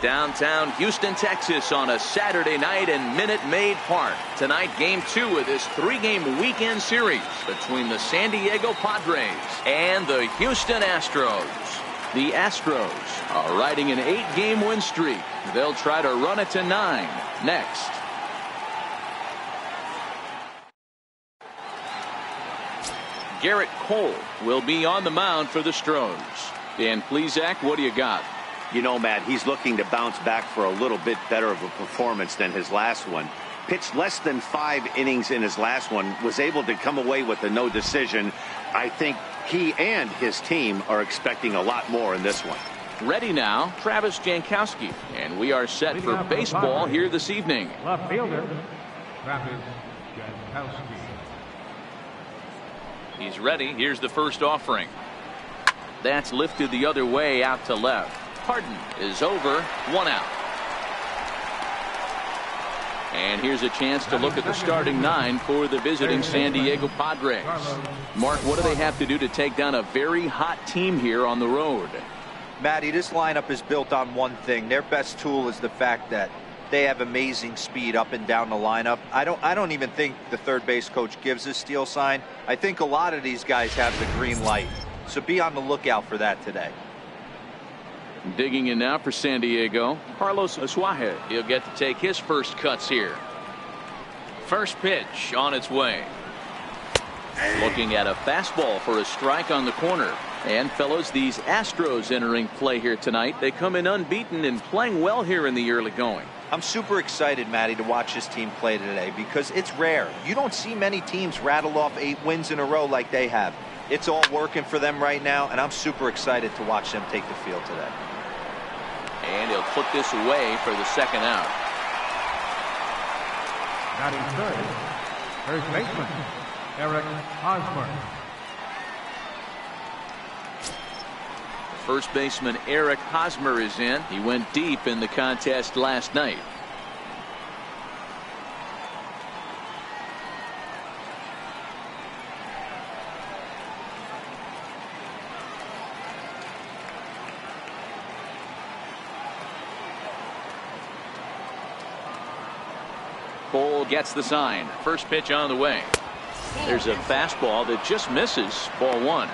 downtown Houston, Texas on a Saturday night in Minute Maid Park. Tonight, Game 2 of this 3-game weekend series between the San Diego Padres and the Houston Astros. The Astros are riding an 8-game win streak. They'll try to run it to 9 next. Garrett Cole will be on the mound for the Astros. Dan Plesac, what do you got? You know, Matt, he's looking to bounce back for a little bit better of a performance than his last one. Pitched less than 5 innings in his last one, was able to come away with a no decision. I think he and his team are expecting a lot more in this one. Ready now, Travis Jankowski, and we are set for baseball here this evening. Left fielder, Travis Jankowski. He's ready. Here's the first offering. That's lifted the other way out to left. Harden is over. 1 out. And here's a chance to look at the starting 9 for the visiting San Diego Padres. Mark, what do they have to do to take down a very hot team here on the road? Matty, this lineup is built on one thing. Their best tool is the fact that they have amazing speed up and down the lineup. I don't even think the third base coach gives a steal sign. I think a lot of these guys have the green light. So be on the lookout for that today. Digging in now for San Diego, Carlos Asuaje. He'll get to take his first cuts here. First pitch on its way. Looking at a fastball for a strike on the corner. And fellows, these Astros entering play here tonight. They come in unbeaten and playing well here in the early going. I'm super excited, Matty, to watch this team play today because it's rare. You don't see many teams rattle off 8 wins in a row like they have. It's all working for them right now, and I'm super excited to watch them take the field today. And he'll put this away for the second out. Batting first baseman, Eric Hosmer. First baseman Eric Hosmer is in. He went deep in the contest last night. Cole gets the sign. First pitch on the way. There's a fastball that just misses. Ball 1.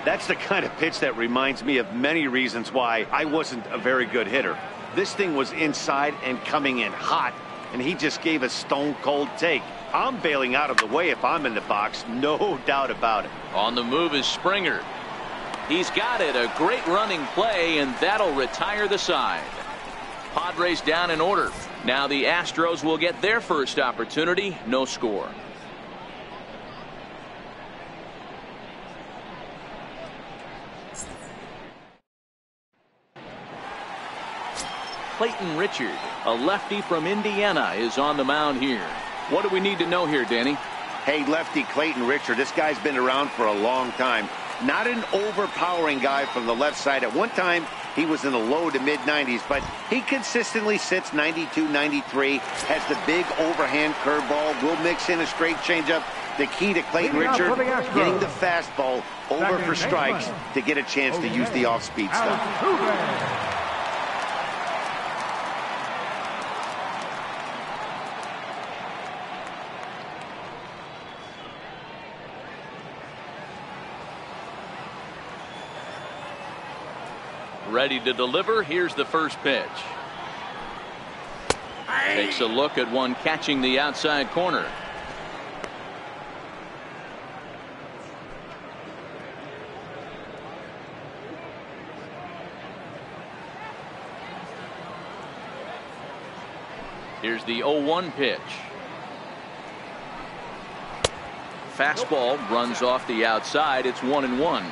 That's the kind of pitch that reminds me of many reasons why I wasn't a very good hitter. This thing was inside and coming in hot, and he just gave a stone-cold take. I'm bailing out of the way if I'm in the box, no doubt about it. On the move is Springer. He's got it. A great running play, and that'll retire the side. Padres down in order. Now the Astros will get their first opportunity. No score. Clayton Richard, a lefty from Indiana, is on the mound here. What do we need to know here, Danny? Hey, lefty Clayton Richard, this guy's been around for a long time. Not an overpowering guy from the left side. At one time, he was in the low to mid-90s, but he consistently sits 92, 93, has the big overhand curveball, will mix in a straight changeup. The key to Clayton Richard, getting the fastball over for strikes to get a chance to use the off-speed stuff. Ready to deliver. Here's the first pitch. Takes a look at one catching the outside corner. Here's the 0-1 pitch. Fastball runs off the outside. It's 1-1.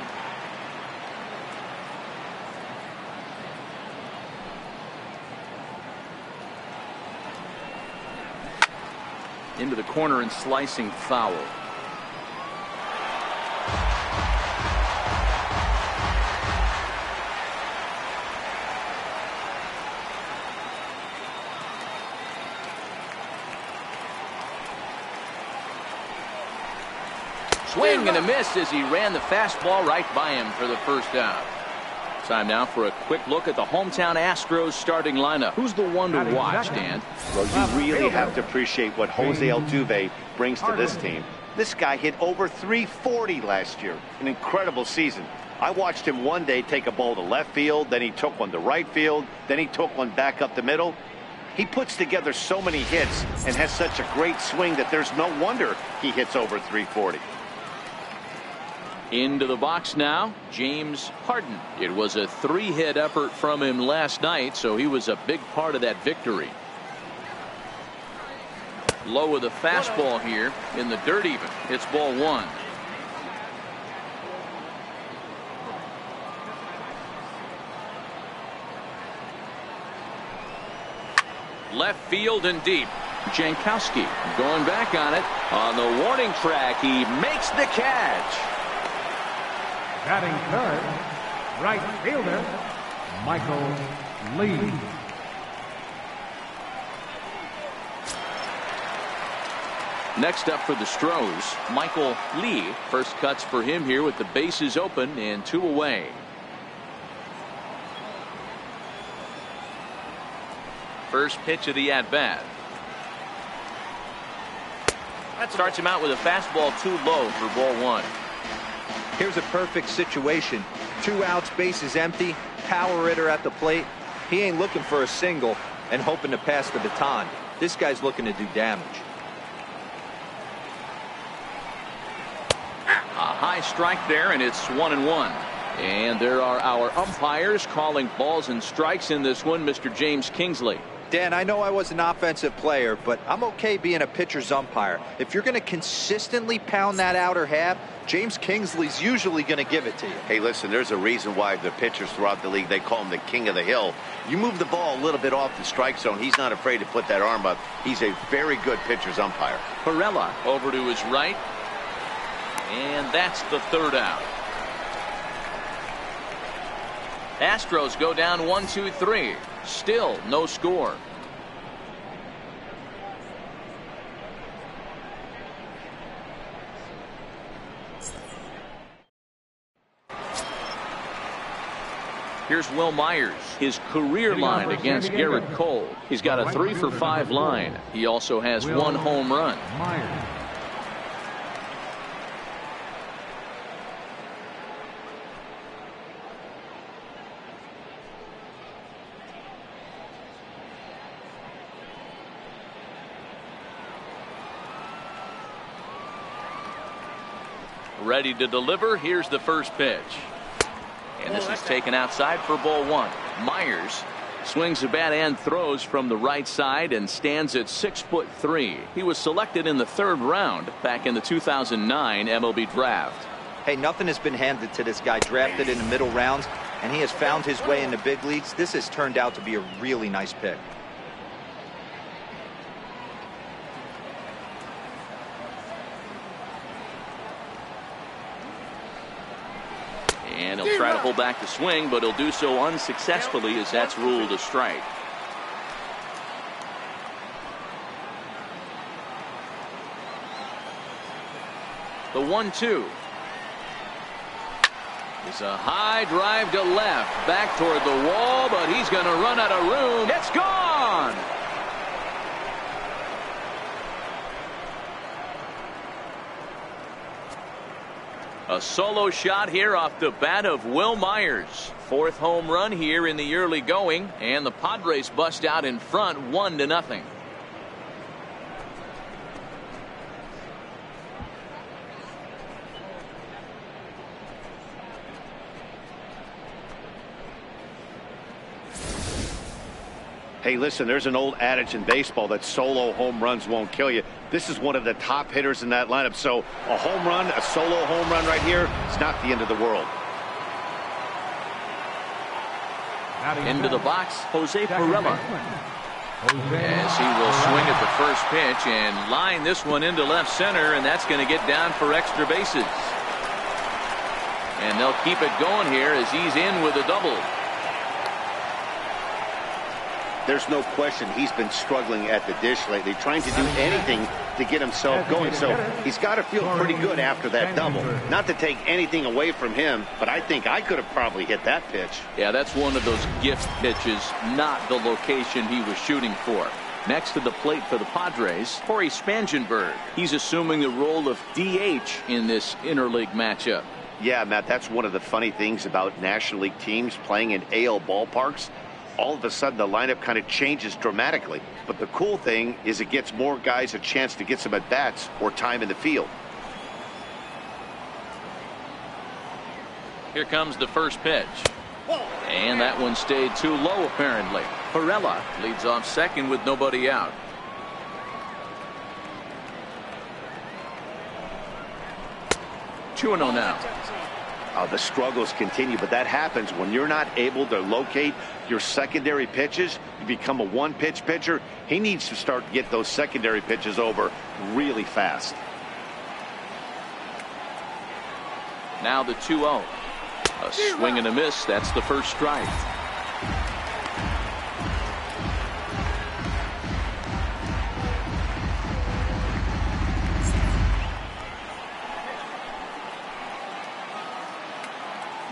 Into the corner and slicing foul. Swing and a miss as he ran the fastball right by him for the first out. Time now for a quick look at the hometown Astros starting lineup. Who's the one to watch, Dan? Well, you really have to appreciate what Jose Altuve brings to this team. This guy hit over 340 last year. An incredible season. I watched him one day take a ball to left field, then he took one to right field, then he took one back up the middle. He puts together so many hits and has such a great swing that there's no wonder he hits over 340. Into the box now, James Harden. It was a 3-hit effort from him last night, so he was a big part of that victory. Low with a fastball here in the dirt even. It's ball 1. Left field and deep. Jankowski going back on it. On the warning track, he makes the catch. Batting third, right fielder, Michael Lee. Next up for the Astros, Michael Lee. First cuts for him here with the bases open and 2 away. First pitch of the at-bat. That starts him out with a fastball too low for ball 1. Here's a perfect situation. 2 outs, bases empty, power hitter at the plate. He ain't looking for a single and hoping to pass the baton. This guy's looking to do damage. A high strike there, and it's 1-1. And there are our umpires calling balls and strikes in this one, Mr. James Kingsley. Dan, I know I was an offensive player, but I'm okay being a pitcher's umpire. If you're going to consistently pound that outer half, James Kingsley's usually going to give it to you. Hey, listen, there's a reason why the pitchers throughout the league, they call him the king of the hill. You move the ball a little bit off the strike zone, he's not afraid to put that arm up. He's a very good pitcher's umpire. Perella over to his right. And that's the 3rd out. Astros go down 1-2-3. Still no score. Here's Will Myers, his career line against Garrett Cole. He's got a 3-for-5 line. He also has 1 home run. Myers. Ready to deliver. Here's the first pitch. And this is taken outside for ball 1. Myers swings the bat and throws from the right side and stands at 6'3". He was selected in the 3rd round back in the 2009 MLB draft. Hey, nothing has been handed to this guy. Drafted in the middle rounds, and he has found his way in the big leagues. This has turned out to be a really nice pick. And he'll try to pull back the swing, but he'll do so unsuccessfully as that's ruled a strike. The 1-2 is a high drive to left, back toward the wall, but he's going to run out of room. It's gone. A solo shot here off the bat of Will Myers. 4th home run here in the early going, and the Padres bust out in front 1-0. Hey, listen, there's an old adage in baseball that solo home runs won't kill you. This is one of the top hitters in that lineup. So a home run, a solo home run right here, it's not the end of the world. Into the box, Jose Perella. As he will swing at the first pitch and line this one into left center, and that's going to get down for extra bases. And they'll keep it going here as he's in with a double. There's no question he's been struggling at the dish lately, trying to do anything to get himself going. So he's got to feel pretty good after that double. Not to take anything away from him, but I think I could have probably hit that pitch. Yeah, that's one of those gift pitches, not the location he was shooting for. Next to the plate for the Padres, Corey Spangenberg. He's assuming the role of DH in this interleague matchup. Yeah, Matt, that's one of the funny things about National League teams playing in AL ballparks. All of a sudden, the lineup kind of changes dramatically. But the cool thing is it gets more guys a chance to get some at-bats or time in the field. Here comes the first pitch. And that one stayed too low, apparently. Perella leads off second with nobody out. Two and 0 now. The struggles continue, but that happens when you're not able to locate your secondary pitches. You become a one-pitch pitcher. He needs to start to get those secondary pitches over really fast. Now the 2-0. A swing and a miss. That's the first strike.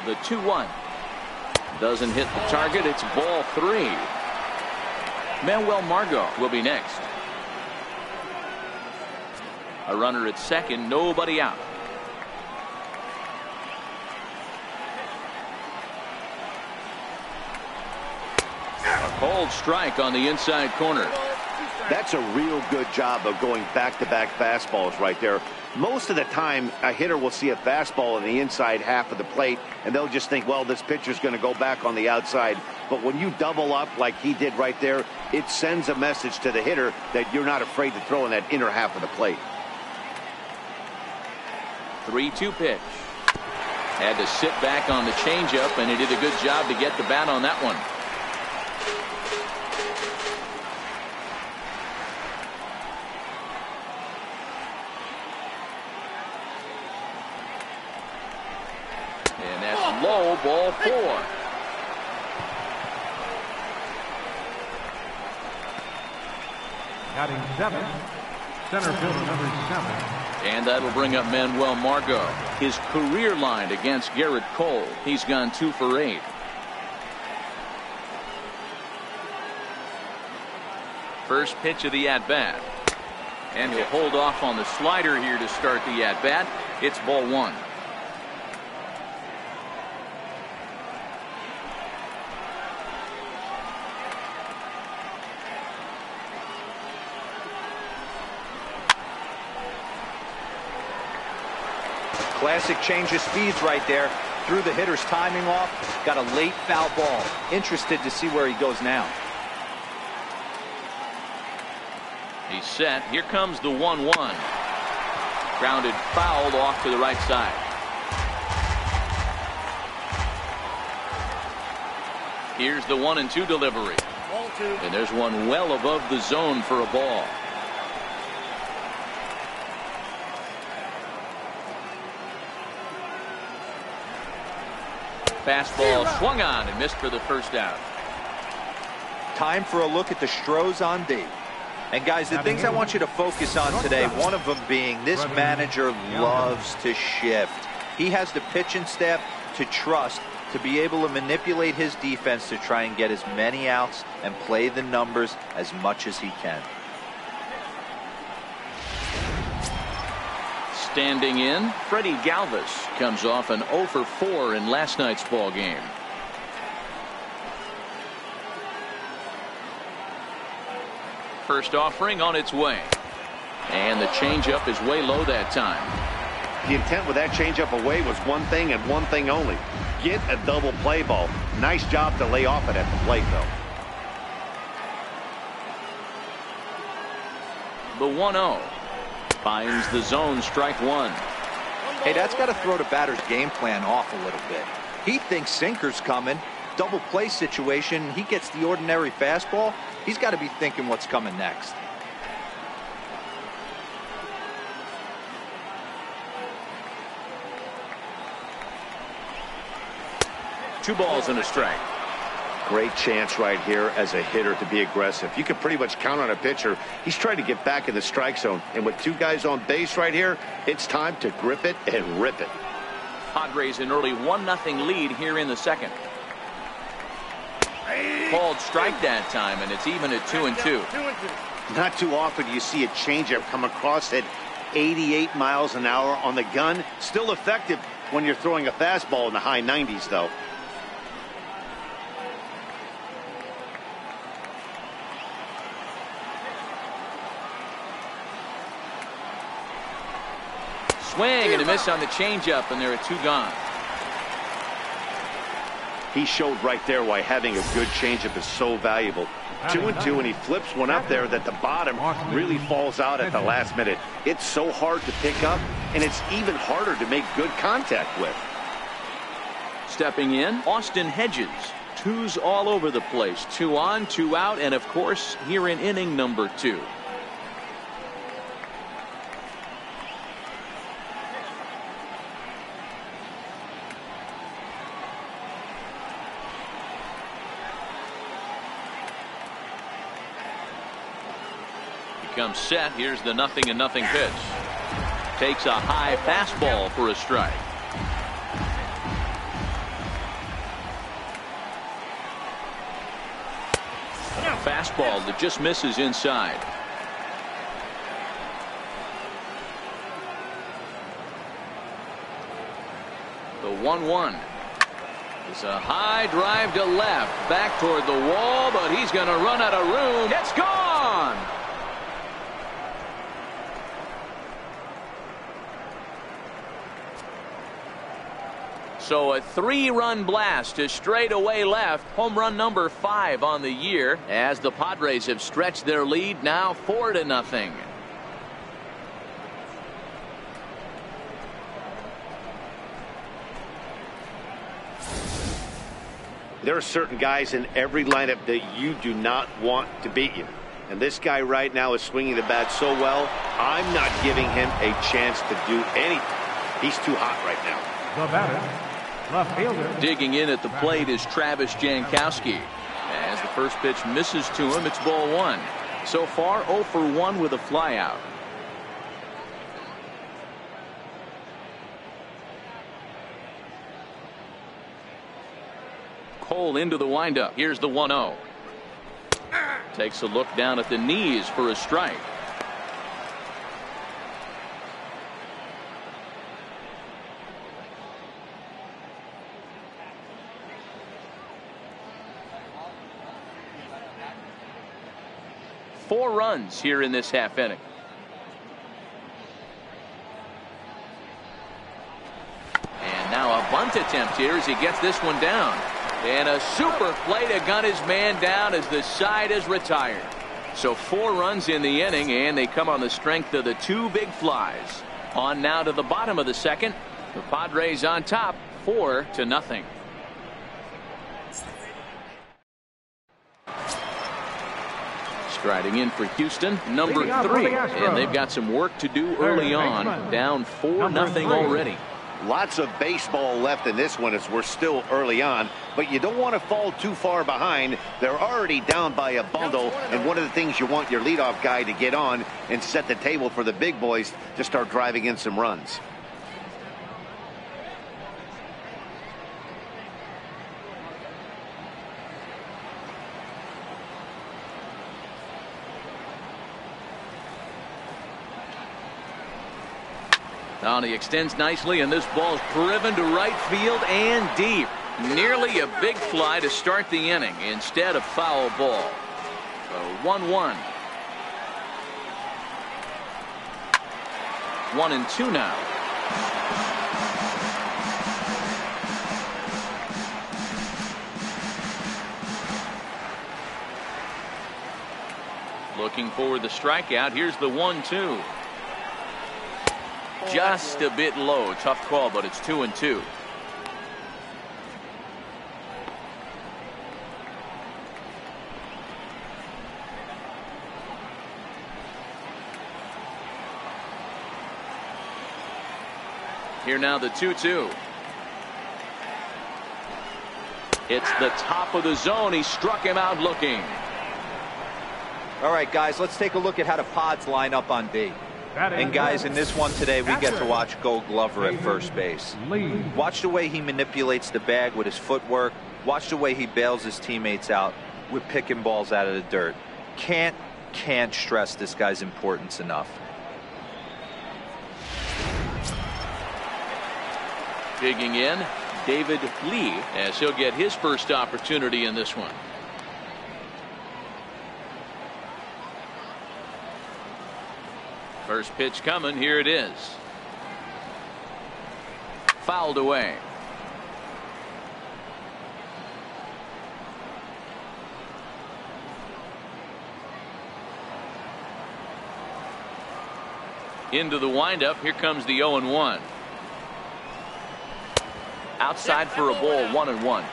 The 2-1 doesn't hit the target. It's ball 3. Manuel Margot will be next. A runner at second, nobody out. A cold strike on the inside corner. That's a real good job of going back-to-back fastballs right there. Most of the time, a hitter will see a fastball in the inside half of the plate, and they'll just think, well, this pitcher's going to go back on the outside. But when you double up like he did right there, it sends a message to the hitter that you're not afraid to throw in that inner half of the plate. 3-2 pitch. Had to sit back on the changeup, and he did a good job to get the bat on that one. And that's low, ball 4. Batting 7, center fielder number 7. And that'll bring up Manuel Margot. His career line against Garrett Cole. He's gone 2 for 8. First pitch of the at-bat. And he'll hold off on the slider here to start the at-bat. It's ball 1. Classic change of speeds right there. Threw the hitter's timing off. Got a late foul ball. Interested to see where he goes now. He's set. Here comes the 1-1. Grounded fouled off to the right side. Here's the 1-2 delivery. And there's one well above the zone for a ball. Fastball swung on and missed for the first out. Time for a look at the Astros on D. And guys, the things I want you to focus on today, one of them being this manager loves to shift. He has the pitching staff to trust to be able to manipulate his defense to try and get as many outs and play the numbers as much as he can. Standing in, Freddie Galvis comes off an 0 for 4 in last night's ball game. First offering on its way. And the changeup is way low that time. The intent with that changeup away was one thing and one thing only. Get a double play ball. Nice job to lay off it at the plate, though. The 1-0. Finds the zone, strike 1. Hey, that's got to throw the batter's game plan off a little bit. He thinks sinker's coming. Double play situation. He gets the ordinary fastball. He's got to be thinking what's coming next. Two balls and a strike. Great chance right here as a hitter to be aggressive. You can pretty much count on a pitcher. He's trying to get back in the strike zone. And with two guys on base right here, it's time to grip it and rip it. Padres an early 1-0 lead here in the second. Called strike that time, and it's even at 2-2. Not too often you see a changeup come across at 88 miles an hour on the gun. Still effective when you're throwing a fastball in the high 90s, though. Swing and a miss on the changeup, and there are 2 gone. He showed right there why having a good changeup is so valuable. 2-2, and he flips one up there that the bottom really falls out at the last minute. It's so hard to pick up, and it's even harder to make good contact with. Stepping in, Austin Hedges. 2s all over the place. 2 on, 2 out, and of course, here in inning number 2. Comes set. Here's the 0-0 pitch. Takes a high fastball for a strike. A fastball that just misses inside. The 1-1. It's a high drive to left. Back toward the wall, but he's going to run out of room. It's gone! So a 3-run blast to straightaway left. Home run number 5 on the year as the Padres have stretched their lead now 4-0. There are certain guys in every lineup that you do not want to beat you. And this guy right now is swinging the bat so well, I'm not giving him a chance to do anything. He's too hot right now. The batter, left fielder. Digging in at the plate is Travis Jankowski. As the first pitch misses to him, it's ball 1. So far 0 for 1 with a flyout. Cole into the windup. Here's the 1-0. Takes a look down at the knees for a strike. Four runs here in this half inning. And now a bunt attempt here as he gets this one down. And a super play to gun his man down as the side is retired. So 4 runs in the inning, and they come on the strength of the 2 big flies. On now to the bottom of the second. The Padres on top 4-0. Striding in for Houston, number 3. And they've got some work to do early on. Down 4-0 already. Lots of baseball left in this one as we're still early on, but you don't want to fall too far behind. They're already down by a bundle, and one of the things you want your leadoff guy to get on and set the table for the big boys to start driving in some runs. Now he extends nicely, and this ball's driven to right field and deep. Nearly a big fly to start the inning instead of foul ball. So 1-1. 1-2 now. Looking for the strikeout. Here's the 1-2. Just a bit low. Tough call, but it's 2-2. Here now the 2-2. It's the top of the zone. He struck him out looking. All right, guys, let's take a look at how the Pods line up on B. And guys, in this one today, we get to watch Gold Glover at first base. Watch the way he manipulates the bag with his footwork. Watch the way he bails his teammates out with picking balls out of the dirt. Can't stress this guy's importance enough. Digging in, David Lee, as he'll get his first opportunity in this one. First pitch coming. Here it is. Fouled away. Into the windup. Here comes the 0-1. Outside for a ball, 1-1.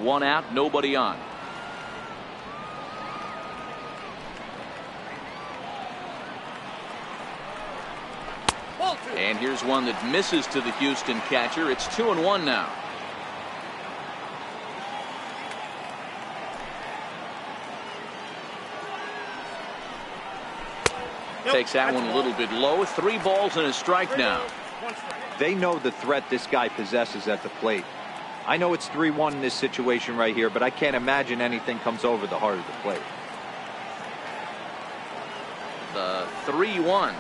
One out, nobody on. And here's one that misses to the Houston catcher. It's 2-1 now. Takes that one a little bit low. 3 balls and a strike now. They know the threat this guy possesses at the plate. I know it's 3-1 in this situation right here, but I can't imagine anything comes over the heart of the plate. The 3-1.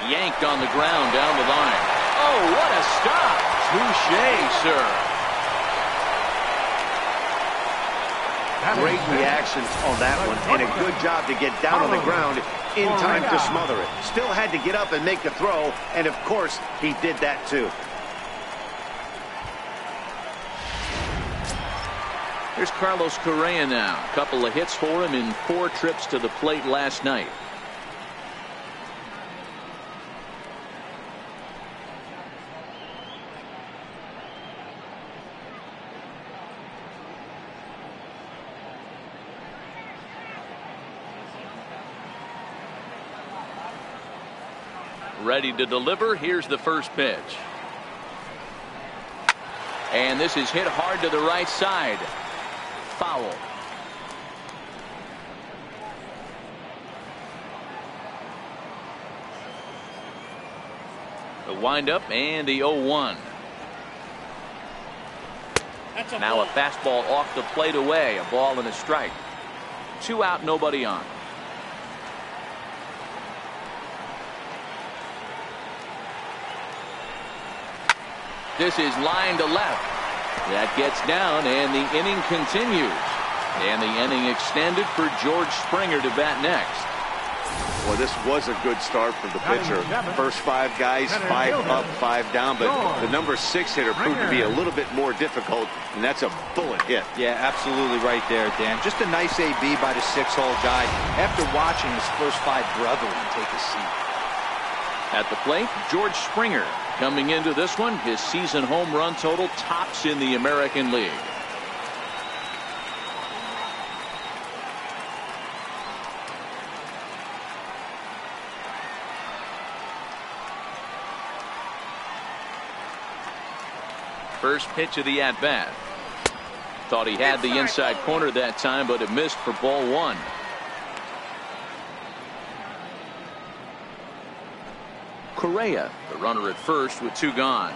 Yanked on the ground down the line. Oh, what a stop. Touché, sir. Great reaction on that one, and a good job to get down on the ground in time to smother it. Still had to get up and make the throw, and of course, he did that too. Here's Carlos Correa now. A couple of hits for him in 4 trips to the plate last night. Ready to deliver. Here's the first pitch. And this is hit hard to the right side. Foul. The windup and the 0-1. Now a fastball off the plate away. A ball and a strike. 2 out, nobody on. This is line to left. That gets down, and the inning continues. And the inning extended for George Springer to bat next. Well, this was a good start for the pitcher. First 5 guys, 5 up, 5 down, but the number 6 hitter proved to be a little bit more difficult, and that's a bullet hit. Yeah, absolutely right there, Dan. Just a nice AB by the 6-hole guy after watching his first 5 brethren take a seat. At the plate, George Springer. Coming into this one, his season home run total tops in the American League. First pitch of the at-bat. Thought he had the inside corner that time, but it missed for ball 1. Correa, the runner at first with 2 gone.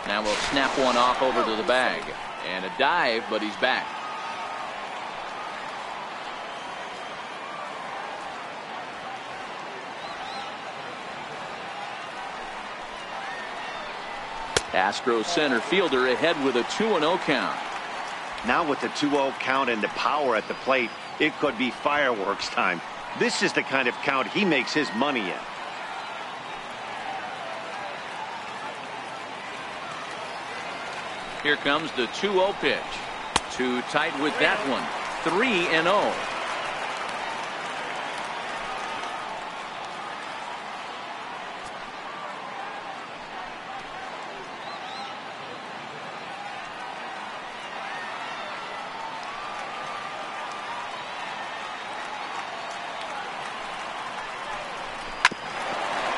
Now we'll snap one off over to the bag. And a dive, but he's back. Astros center fielder ahead with a 2-0 count. Now with the 2-0 count and the power at the plate, it could be fireworks time. This is the kind of count he makes his money in. Here comes the 2-0 pitch. Too tight with that one. 3-0.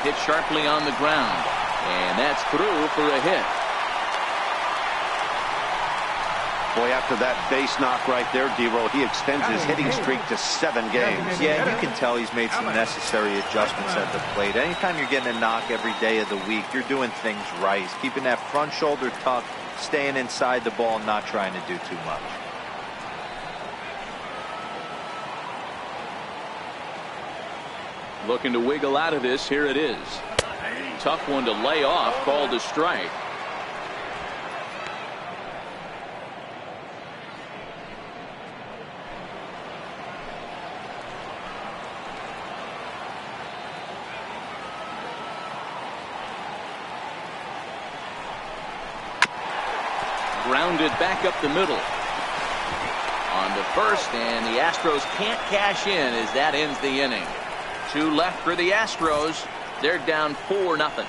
hit sharply on the ground. And that's through for a hit. Boy, after that base knock right there, D-Roll, he extends his hitting streak to 7 games. Yeah, you can tell he's made some necessary adjustments at the plate. Anytime you're getting a knock every day of the week, you're doing things right. He's keeping that front shoulder tucked, staying inside the ball, and not trying to do too much. Looking to wiggle out of this. Here it is. Tough one to lay off, called a strike. Grounded back up the middle. On to first, and the Astros can't cash in as that ends the inning. 2 left for the Astros. They're down 4-0.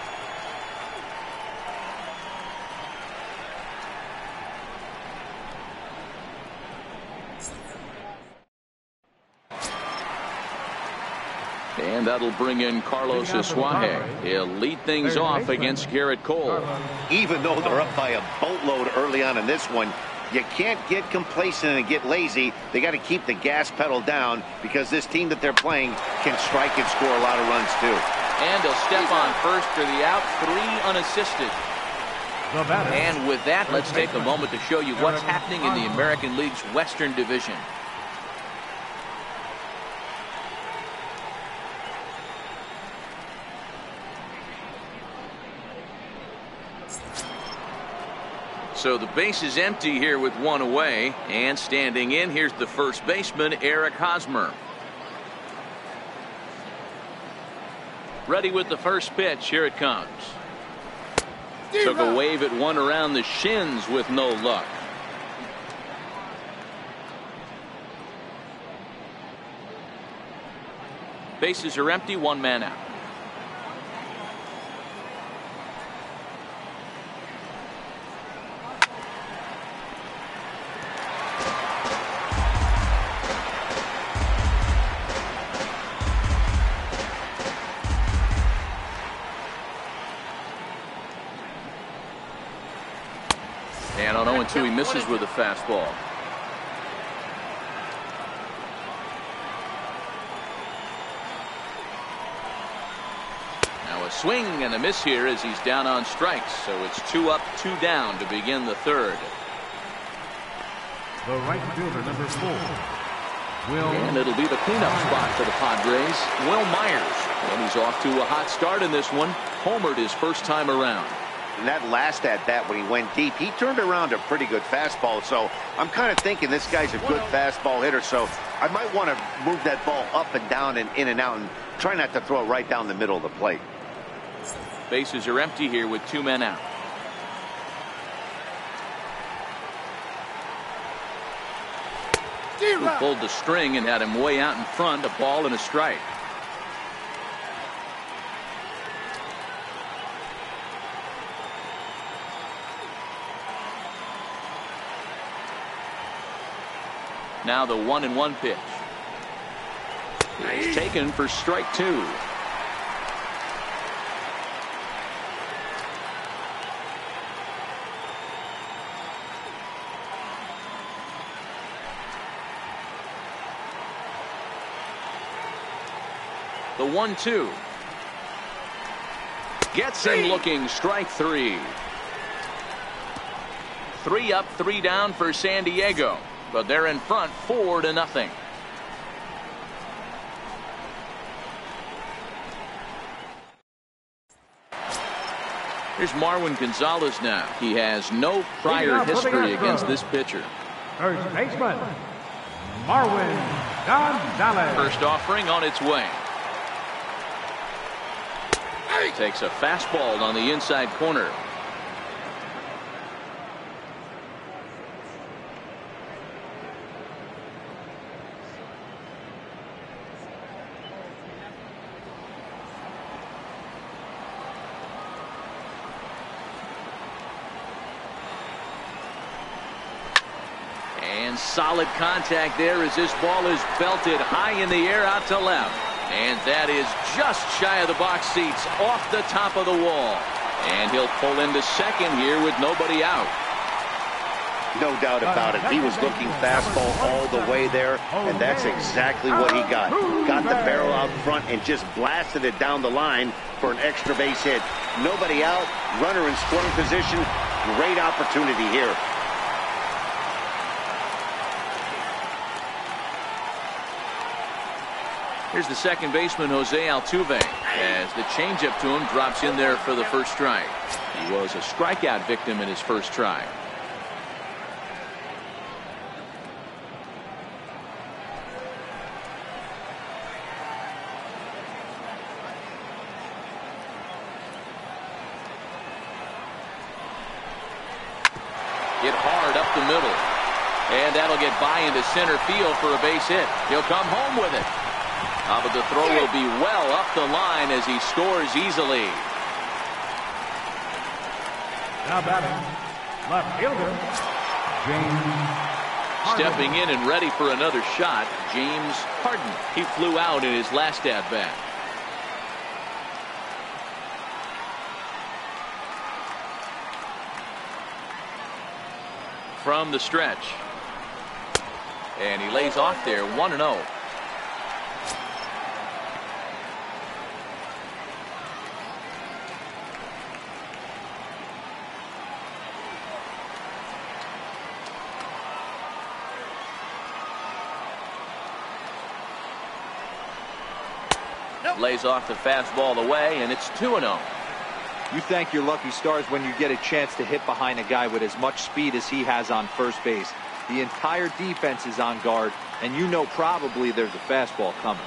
And that'll bring in Carlos Asuaje. He'll lead things off against Garrett Cole. Even though they're up by a boatload early on in this one, you can't get complacent and get lazy. They got to keep the gas pedal down because this team that they're playing can strike and score a lot of runs too. And he'll step on first for the out, 3 unassisted. And with that, let's take a moment to show you what's happening in the American League's Western Division. So the base is empty here with 1 away, and standing in, here's the first baseman, Eric Hosmer. Ready with the first pitch. Here it comes. Took a wave at one around the shins with no luck. Bases are empty, 1 man out. And on 0-2, he misses with a fastball. Now a swing and a miss here as he's down on strikes. So it's 2 up, 2 down to begin the third. The right fielder, number 4. And it'll be the cleanup spot for the Padres, Will Myers. And he's off to a hot start in this one. Homered his first time around. And that last at bat when he went deep, he turned around a pretty good fastball. So I'm kind of thinking this guy's a good fastball hitter. So I might want to move that ball up and down and in and out and try not to throw it right down the middle of the plate. Bases are empty here with 2 men out. Who pulled the string and had him way out in front, a ball and a strike. Now the 1-1 pitch. It's taken for strike 2. The 1-2. Gets him looking, strike 3. 3 up, 3 down for San Diego. But they're in front 4-0. Here's Marwin Gonzalez now. He has no prior history against this pitcher. First baseman, Marwin Gonzalez. First offering on its way. Takes a fastball on the inside corner. And solid contact there as this ball is belted high in the air out to left. And that is just shy of the box seats, off the top of the wall. And he'll pull into second here with nobody out. No doubt about it. He was looking fastball all the way there, and that's exactly what he got. Got the barrel out front and just blasted it down the line for an extra base hit. Nobody out, runner in scoring position. Great opportunity here. Here's the second baseman, Jose Altuve, as the changeup to him drops in there for the first strike. He was a strikeout victim in his first try. Hit hard up the middle. And that'll get by into center field for a base hit. He'll come home with it. But the throw will be well up the line as he scores easily. Now batting, left fielder, James. Stepping in and ready for another shot, James Harden. He flew out in his last at-bat. From the stretch. And he lays off there, 1-0. Lays off the fastball away, and it's 2-0. You thank your lucky stars when you get a chance to hit behind a guy with as much speed as he has on first base. The entire defense is on guard, and you know probably there's a fastball coming.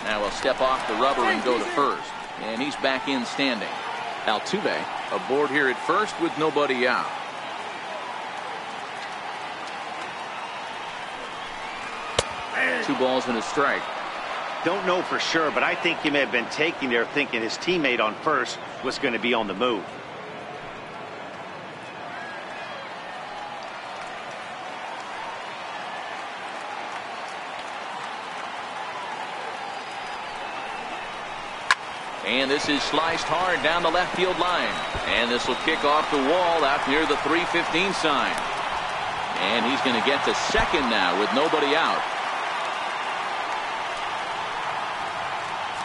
Now he'll step off the rubber and go to first, and he's back in standing. Altuve aboard here at first with nobody out. Two balls and a strike. Don't know for sure, but I think he may have been taking there thinking his teammate on first was going to be on the move. And this is sliced hard down the left field line. And this will kick off the wall out near the 315 sign. And he's going to get to second now with nobody out.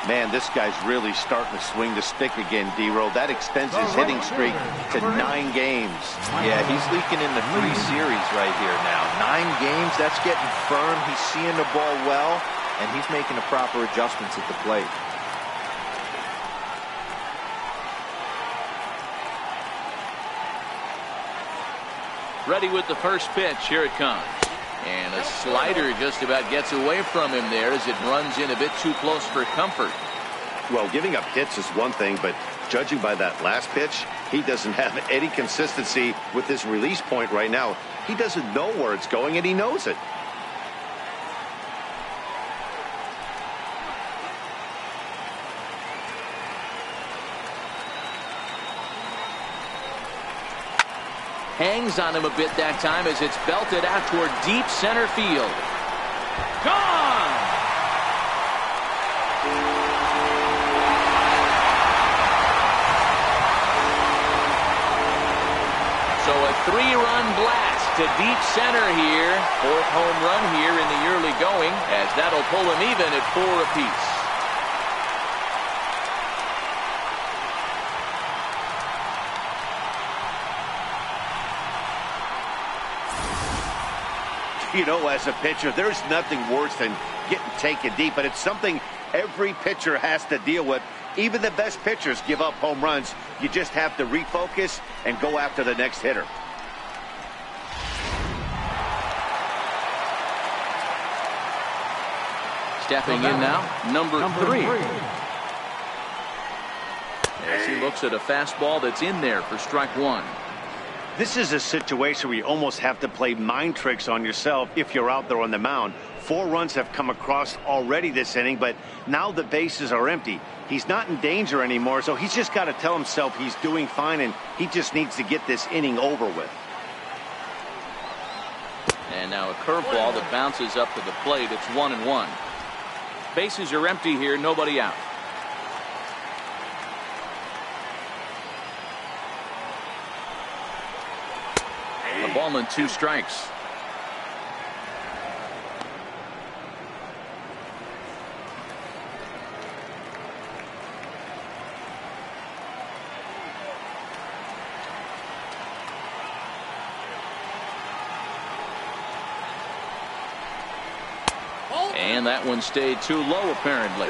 Man, this guy's really starting to swing the stick again, D-Roll. That extends his hitting streak to 9 games. Yeah, he's leaking into 3 series right here now. 9 games, that's getting firm. He's seeing the ball well, and he's making the proper adjustments at the plate. Ready with the first pitch. Here it comes. And a slider just about gets away from him there as it runs in a bit too close for comfort. Well, giving up hits is one thing, but judging by that last pitch, he doesn't have any consistency with his release point right now. He doesn't know where it's going, and he knows it. Hangs on him a bit that time as it's belted out toward deep center field. Gone! So a 3-run blast to deep center here. 4th home run here in the early going, as that'll pull him even at 4 apiece. You know, as a pitcher, there's nothing worse than getting taken deep, but it's something every pitcher has to deal with. Even the best pitchers give up home runs. You just have to refocus and go after the next hitter. Stepping in now, number 3. As he looks at a fastball that's in there for strike 1. This is a situation where you almost have to play mind tricks on yourself if you're out there on the mound. 4 runs have come across already this inning, but now the bases are empty. He's not in danger anymore, so he's just got to tell himself he's doing fine, and he just needs to get this inning over with. And now a curveball that bounces up to the plate. It's 1-1. Bases are empty here, nobody out. A ball and 2 strikes. And that one stayed too low, apparently.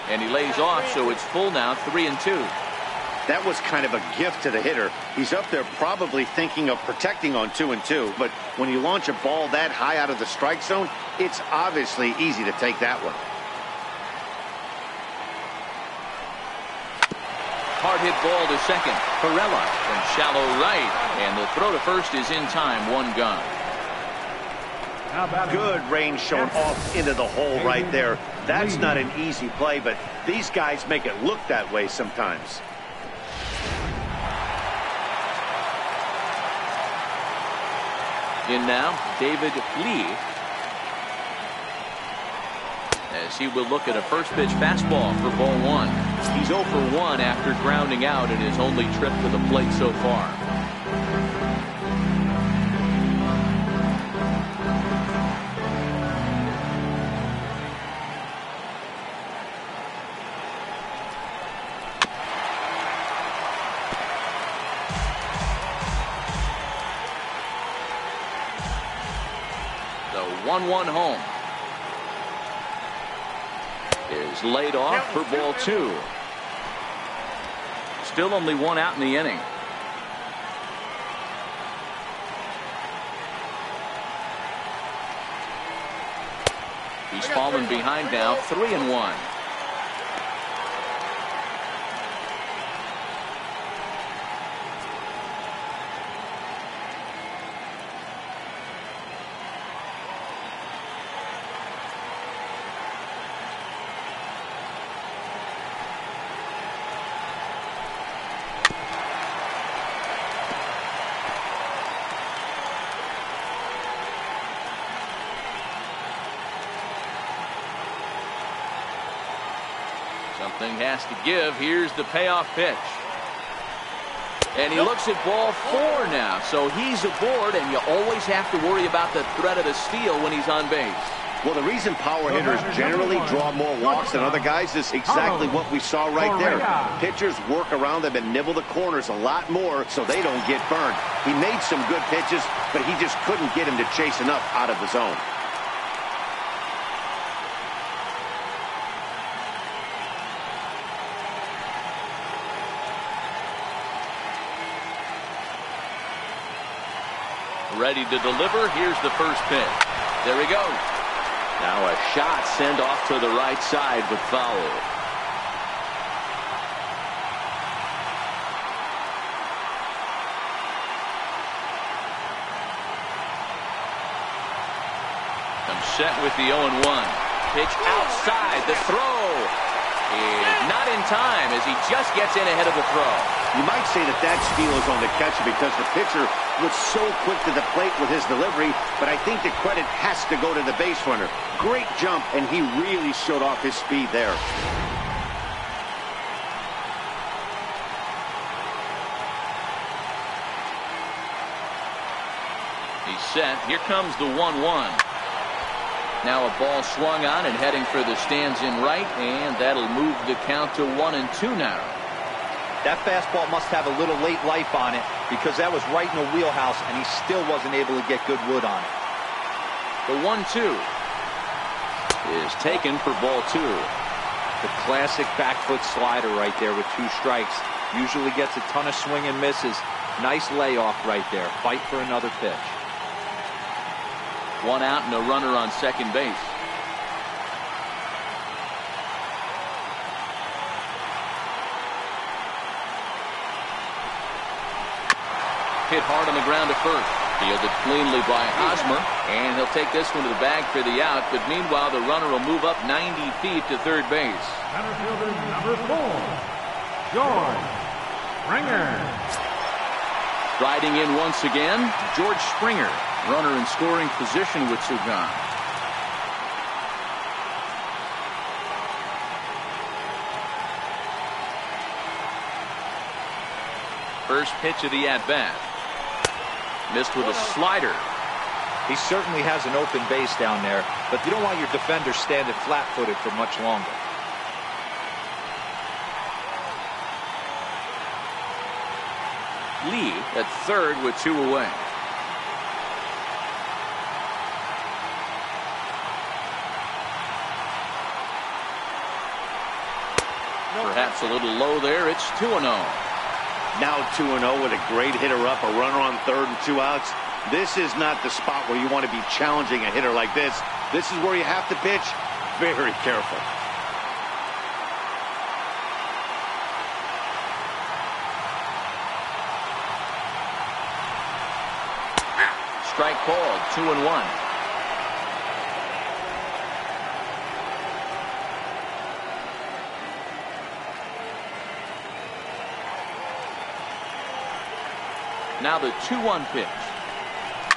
And he lays off, so it's full now, 3-2. That was kind of a gift to the hitter. He's up there probably thinking of protecting on 2-2, but when you launch a ball that high out of the strike zone, it's obviously easy to take that one. Hard hit ball to second. Perella from shallow right, and the throw to first is in time. 1 gone. Good range shown off into the hole right there. That's not an easy play, but these guys make it look that way sometimes. In now, David Lee, as he will look at a first pitch fastball for ball 1. He's 0 for 1 after grounding out in his only trip to the plate so far. The 1-1 home is laid off for ball 2. Still only 1 out in the inning. He's fallen behind now, 3-1. Something has to give. Here's the payoff pitch. And he looks at ball 4 now. So he's aboard, and you always have to worry about the threat of the steal when he's on base. Well, the reason power hitters generally draw more walks than other guys is exactly what we saw right there. Pitchers work around them and nibble the corners a lot more so they don't get burned. He made some good pitches, but he just couldn't get him to chase enough out of the zone. Ready to deliver. Here's the first pitch. There he goes. Now a shot sent off to the right side, but foul. Comes set with the 0-1. Pitch outside. The throw is not in time as he just gets in ahead of the throw. You might say that that steal is on the catcher because the pitcher was so quick to the plate with his delivery, but I think the credit has to go to the base runner. Great jump, and he really showed off his speed there. He's set. Here comes the 1-1. Now a ball swung on and heading for the stands in right, and that'll move the count to 1-2 now. That fastball must have a little late life on it because that was right in the wheelhouse, and he still wasn't able to get good wood on it. The 1-2 is taken for ball 2. The classic back foot slider right there with 2 strikes. Usually gets a ton of swing and misses. Nice layoff right there. Fight for another pitch. 1 out and a runner on second base. Hit hard on the ground to first. Fielded cleanly by Hosmer, and he'll take this one to the bag for the out, but meanwhile the runner will move up 90 feet to third base. Center fielder number 4, George Springer. Riding in once again, George Springer, runner in scoring position with Sugan. First pitch of the at-bat. Missed with a slider. He certainly has an open base down there, but you don't want your defender standing flat-footed for much longer. Lee at third with 2 away. Perhaps a little low there. It's 2-0. Now 2-0 with a great hitter up, a runner on third and 2 outs. This is not the spot where you want to be challenging a hitter like this. This is where you have to pitch very careful. Strike called, 2-1. Now the 2-1 pitch.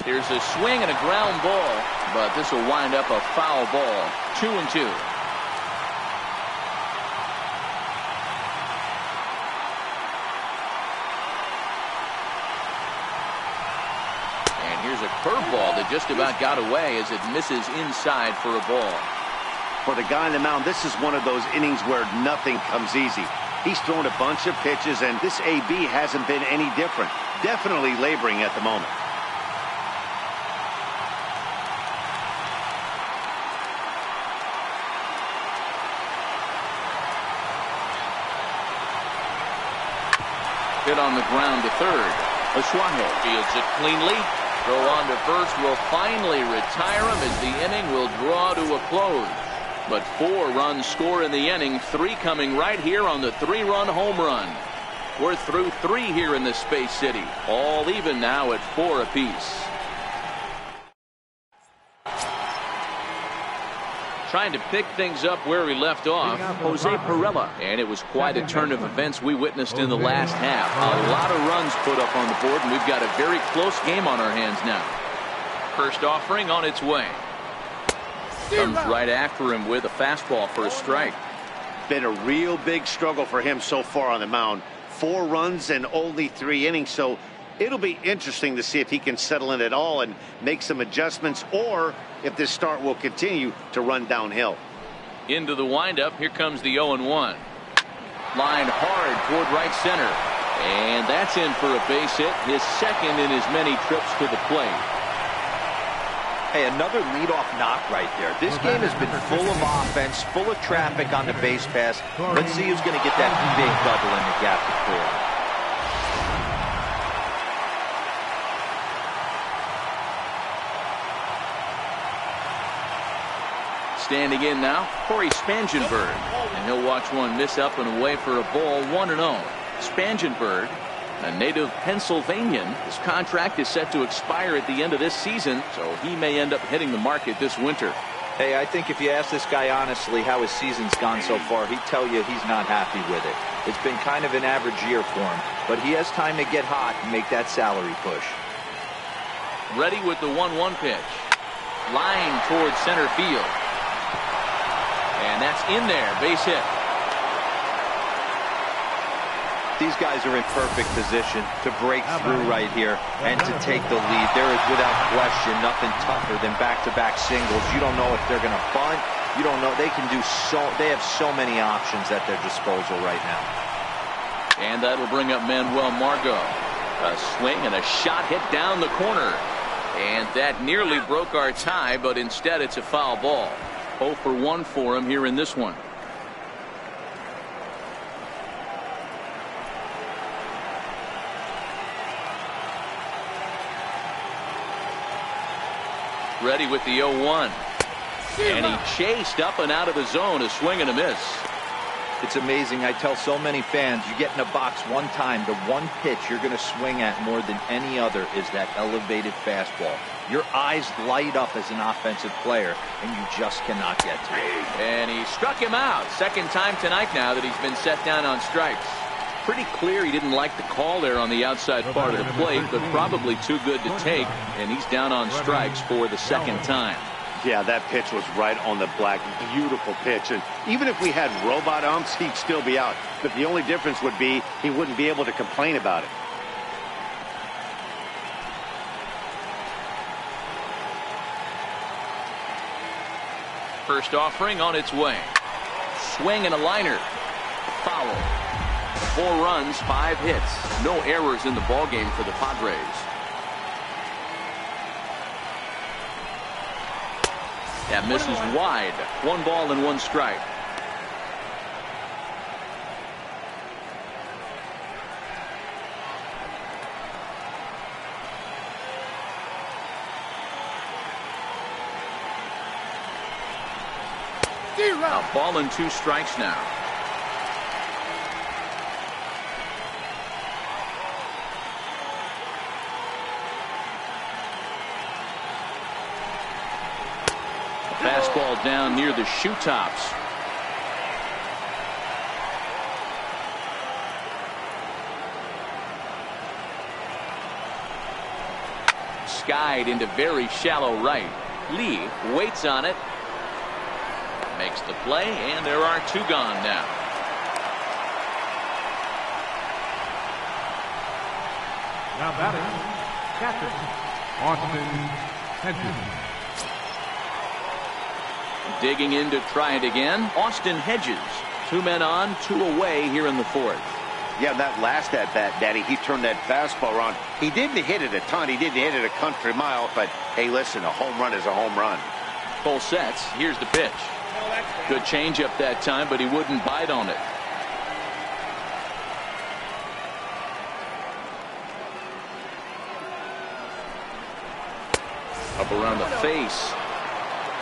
Here's a swing and a ground ball, but this will wind up a foul ball. 2-2. And here's a curveball that just about got away as it misses inside for a ball. For the guy on the mound, this is one of those innings where nothing comes easy. He's thrown a bunch of pitches, and this AB hasn't been any different. Definitely laboring at the moment. Hit on the ground to third. Ashwahe fields it cleanly. Throw on to first will finally retire him as the inning will draw to a close. But 4 runs score in the inning, 3 coming right here on the 3-run home run. We're through 3 here in the Space City. All even now at 4 apiece. Trying to pick things up where we left off, Jose Pirela. And it was quite a turn of events we witnessed in the last half. A lot of runs put up on the board, and we've got a very close game on our hands now. First offering on its way. Comes right after him with a fastball for a strike. Been a real big struggle for him so far on the mound. 4 runs and only 3 innings, so it'll be interesting to see if he can settle in at all and make some adjustments, or if this start will continue to run downhill. Into the windup, here comes the 0-1. Lined hard toward right center, and that's in for a base hit, his second in as many trips to the plate. Hey, another leadoff knock right there. This game has been full of offense, full of traffic on the base pass. Let's see who's going to get that big double in the gap to clear. Standing in now, Corey Spangenberg, and he'll watch one miss up and away for a ball. 1-0. Spangenberg, a native Pennsylvanian, his contract is set to expire at the end of this season, so he may end up hitting the market this winter. Hey, I think if you ask this guy honestly how his season's gone so far, he'd tell you he's not happy with it. It's been kind of an average year for him, but he has time to get hot and make that salary push. Ready with the 1-1 pitch. Line towards center field. And that's in there, base hit. These guys are in perfect position to break through right here and to take the lead. There is without question nothing tougher than back-to-back singles. You don't know if they're going to bunt. You don't know. They can do they have so many options at their disposal right now. And that'll bring up Manuel Margot. A swing and a shot hit down the corner. And that nearly broke our tie, but instead it's a foul ball. 0 for 1 for him here in this one. Ready with the 0-1. And he chased up and out of the zone, a swing and a miss. It's amazing. I tell so many fans, you get in a box one time, the one pitch you're going to swing at more than any other is that elevated fastball. Your eyes light up as an offensive player, and you just cannot get to it. And he struck him out. Second time tonight now that he's been set down on strikes. Pretty clear he didn't like the call there on the outside part of the plate, but probably too good to take, and he's down on strikes for the second time. Yeah, that pitch was right on the black. Beautiful pitch. And even if we had robot umps, he'd still be out. But the only difference would be he wouldn't be able to complain about it. First offering on its way. Swing and a liner. Foul. 4 runs, 5 hits. No errors in the ballgame for the Padres. That misses wide. 1 ball and 1 strike. A ball and 2 strikes now. Fastball down near the shoe tops. Skied into very shallow right. Lee waits on it. Makes the play, and there are 2 gone now. Now batting, catcher, Austin Hedges. Digging in to try it again, Austin Hedges. 2 men on, 2 away here in the 4th. Yeah, that last at bat, Daddy, he turned that fastball around. He didn't hit it a ton. He didn't hit it a country mile. But, hey, listen, a home run is a home run. Full sets. Here's the pitch. Good changeup that time, but he wouldn't bite on it. Up around the face.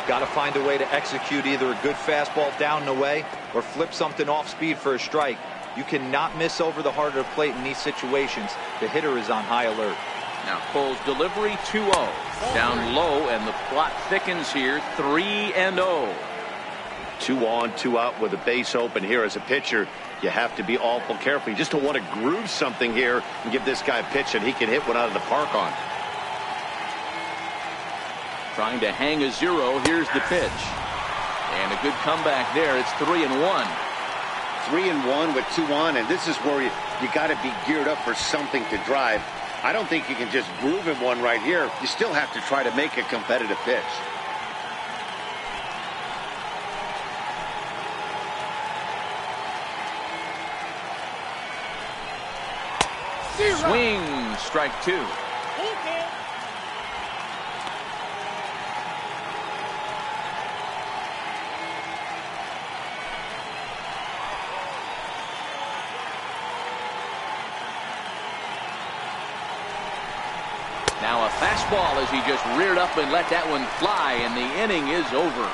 Got to find a way to execute either a good fastball down and away or flip something off speed for a strike. You cannot miss over the heart of the plate in these situations. The hitter is on high alert. Now Cole's delivery 2-0. Down low, and the plot thickens here. 3-0. 2 on, 2 out with a base open here. As a pitcher, you have to be awful careful. You just don't want to groove something here and give this guy a pitch and he can hit one out of the park on. Trying to hang a 0. Here's the pitch. And a good comeback there. It's 3-1. 3-1 with 2 on, and this is where you got to be geared up for something to drive. I don't think you can just groove in one right here. You still have to try to make a competitive pitch. Swing, strike 2. Now a fastball as he just reared up and let that one fly, and the inning is over.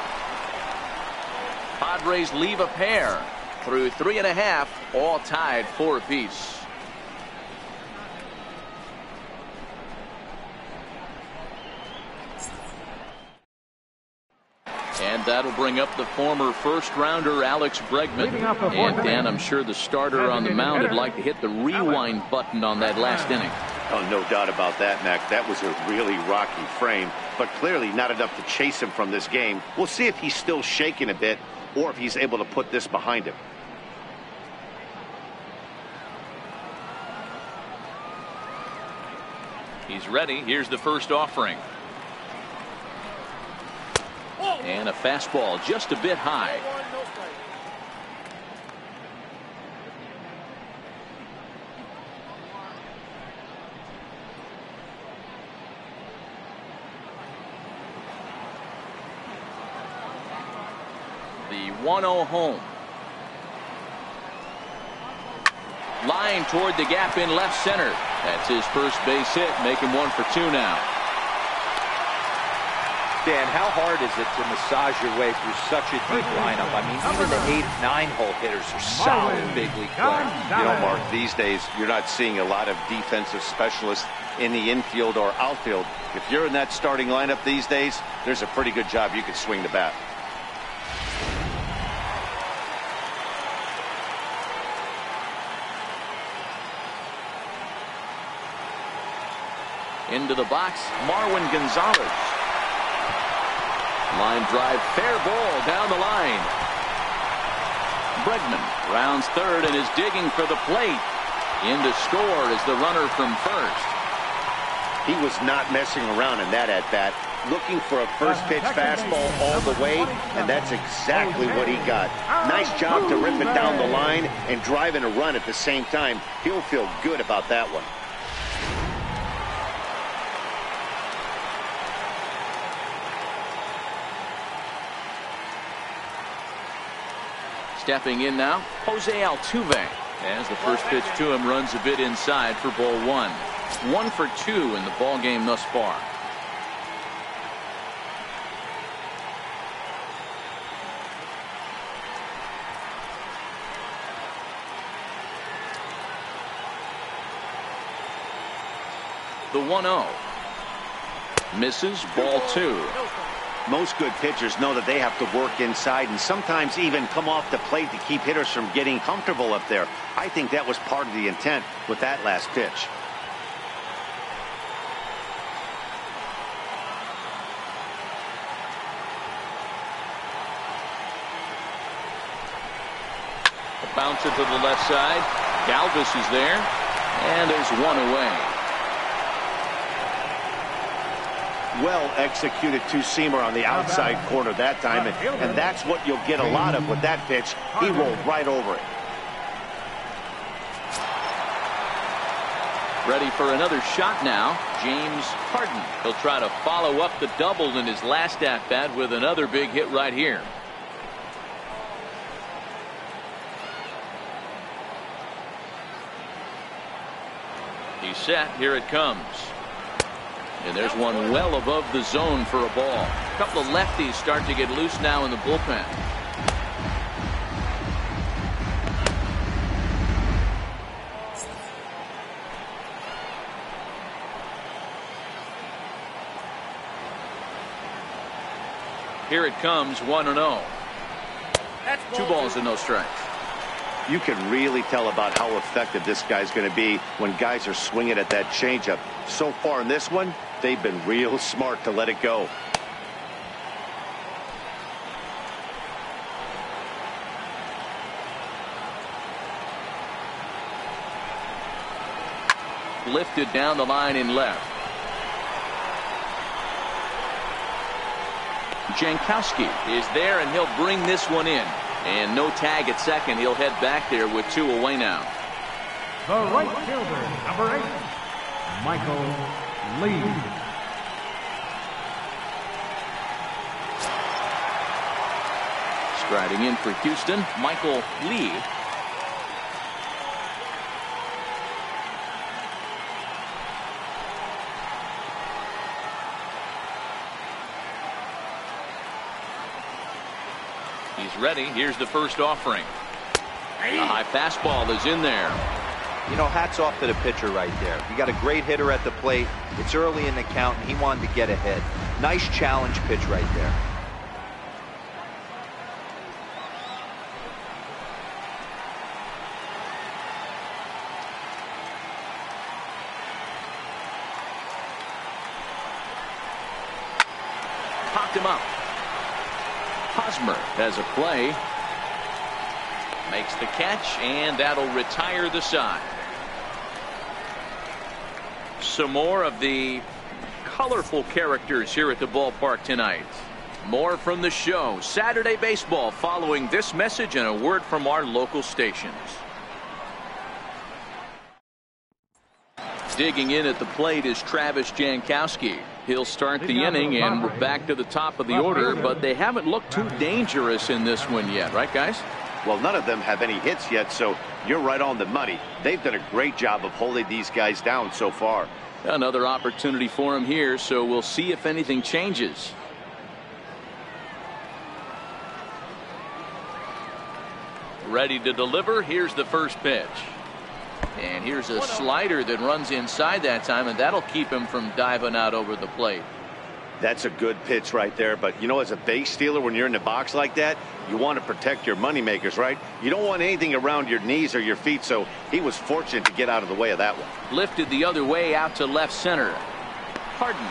Padres leave a pair through 3.5, all tied 4 apiece. And that'll bring up the former first-rounder Alex Bregman. And Dan, I'm sure the starter on the mound would like to hit the rewind button on that last inning. Oh, no doubt about that, Mac. That was a really rocky frame, but clearly not enough to chase him from this game. We'll see if he's still shaking a bit or if he's able to put this behind him. He's ready. Here's the first offering. And a fastball just a bit high. The 1-0 home. Line toward the gap in left center. That's his first base hit, making 1 for 2 now. Dan, how hard is it to massage your way through such a deep lineup? I mean, even the 8, 9-hole hitters are solid big league players. You know, Mark, these days you're not seeing a lot of defensive specialists in the infield or outfield. If you're in that starting lineup these days, there's a pretty good job you could swing the bat. Into the box, Marwin Gonzalez. Line drive, fair ball down the line. Bregman rounds third and is digging for the plate. In to score is the runner from first. He was not messing around in that at-bat, looking for a first-pitch fastball all the way, and that's exactly what he got. Nice job to rip it down the line and drive in a run at the same time. He'll feel good about that one. Stepping in now, Jose Altuve. As the first pitch to him runs a bit inside for ball one. 1 for 2 in the ball game thus far. The 1-0. Misses, ball 2. Most good pitchers know that they have to work inside and sometimes even come off the plate to keep hitters from getting comfortable up there. I think that was part of the intent with that last pitch. A bouncer to the left side. Galvis is there. And there's one away. Well executed two-seamer on the outside corner that time, and that's what you'll get a lot of with that pitch. He rolled right over it. Ready for another shot now, James Harden. He'll try to follow up the double in his last at-bat with another big hit right here. He's set. Here it comes. And there's one well above the zone for a ball. A couple of lefties start to get loose now in the bullpen. Here it comes, 1-0. 2 balls and no strikes. You can really tell about how effective this guy's going to be when guys are swinging at that changeup. So far in this one, they've been real smart to let it go. Lifted down the line in left. Jankowski is there, and he'll bring this one in. And no tag at second. He'll head back there with 2 away now. The right fielder, number 8, Michael Lee. Striding in for Houston, Michael Lee. He's ready. Here's the first offering. A high fastball is in there. You know, hats off to the pitcher right there. You got a great hitter at the plate. It's early in the count, and he wanted to get ahead. Nice challenge pitch right there. Popped him up. Hosmer has a play. Makes the catch, and that'll retire the side. Some more of the colorful characters here at the ballpark tonight. More from the show. Saturday Baseball following this message and a word from our local stations. Digging in at the plate is Travis Jankowski. He'll start the inning, and we're back to the top of the order, but they haven't looked too dangerous in this one yet, right, guys? Well, none of them have any hits yet, so you're right on the money. They've done a great job of holding these guys down so far. Another opportunity for him here, so we'll see if anything changes. Ready to deliver. Here's the first pitch. And here's a slider that runs inside that time, and that'll keep him from diving out over the plate. That's a good pitch right there. But, you know, as a base stealer, when you're in the box like that, you want to protect your moneymakers, right? You don't want anything around your knees or your feet, so he was fortunate to get out of the way of that one. Lifted the other way out to left center. Harden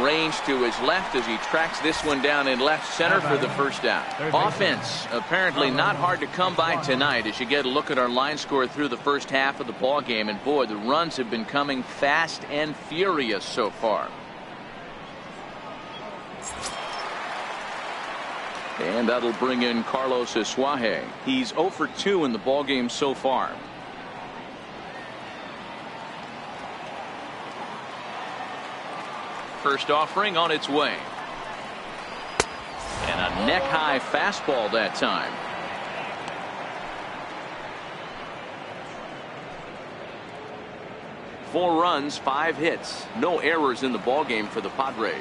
arranged to his left as he tracks this one down in left center for the first out. Offense apparently not hard to come by tonight as you get a look at our line score through the first half of the ball game. And boy, the runs have been coming fast and furious so far. And that'll bring in Carlos Asuaje. He's 0 for 2 in the ball game so far. First offering on its way. And a neck-high fastball that time. Four runs, 5 hits. No errors in the ball game for the Padres.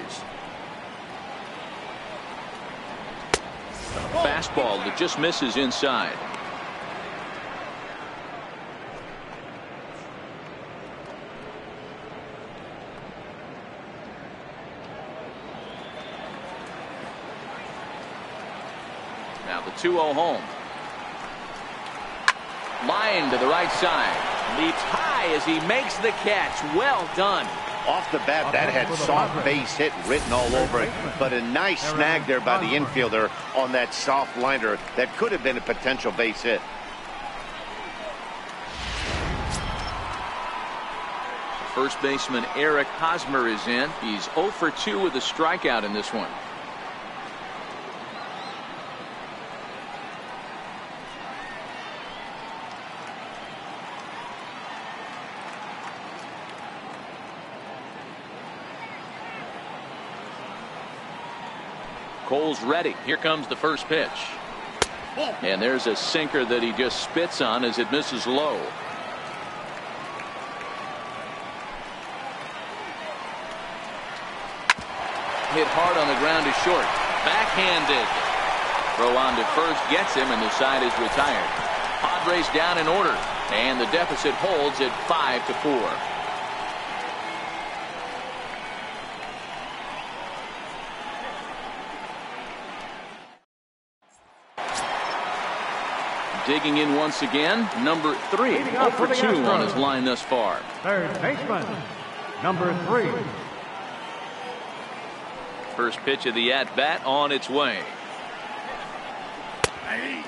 A fastball that just misses inside. Now the 2-0 home. Line to the right side. Leaps high as he makes the catch. Well done. Off the bat, that had soft base hit written all over it, but a nice snag there by the infielder on that soft liner that could have been a potential base hit. First baseman Eric Hosmer is in. He's 0 for 2 with a strikeout in this one. Cole's ready. Here comes the first pitch. And there's a sinker that he just spits on as it misses low. Hit hard on the ground to short. Backhanded. Throw on to first gets him, and the side is retired. Padres down in order, and the deficit holds at 5-4. Digging in once again, number 3, 0 for 2 on his line thus far. Third baseman, number 3. First pitch of the at-bat on its way.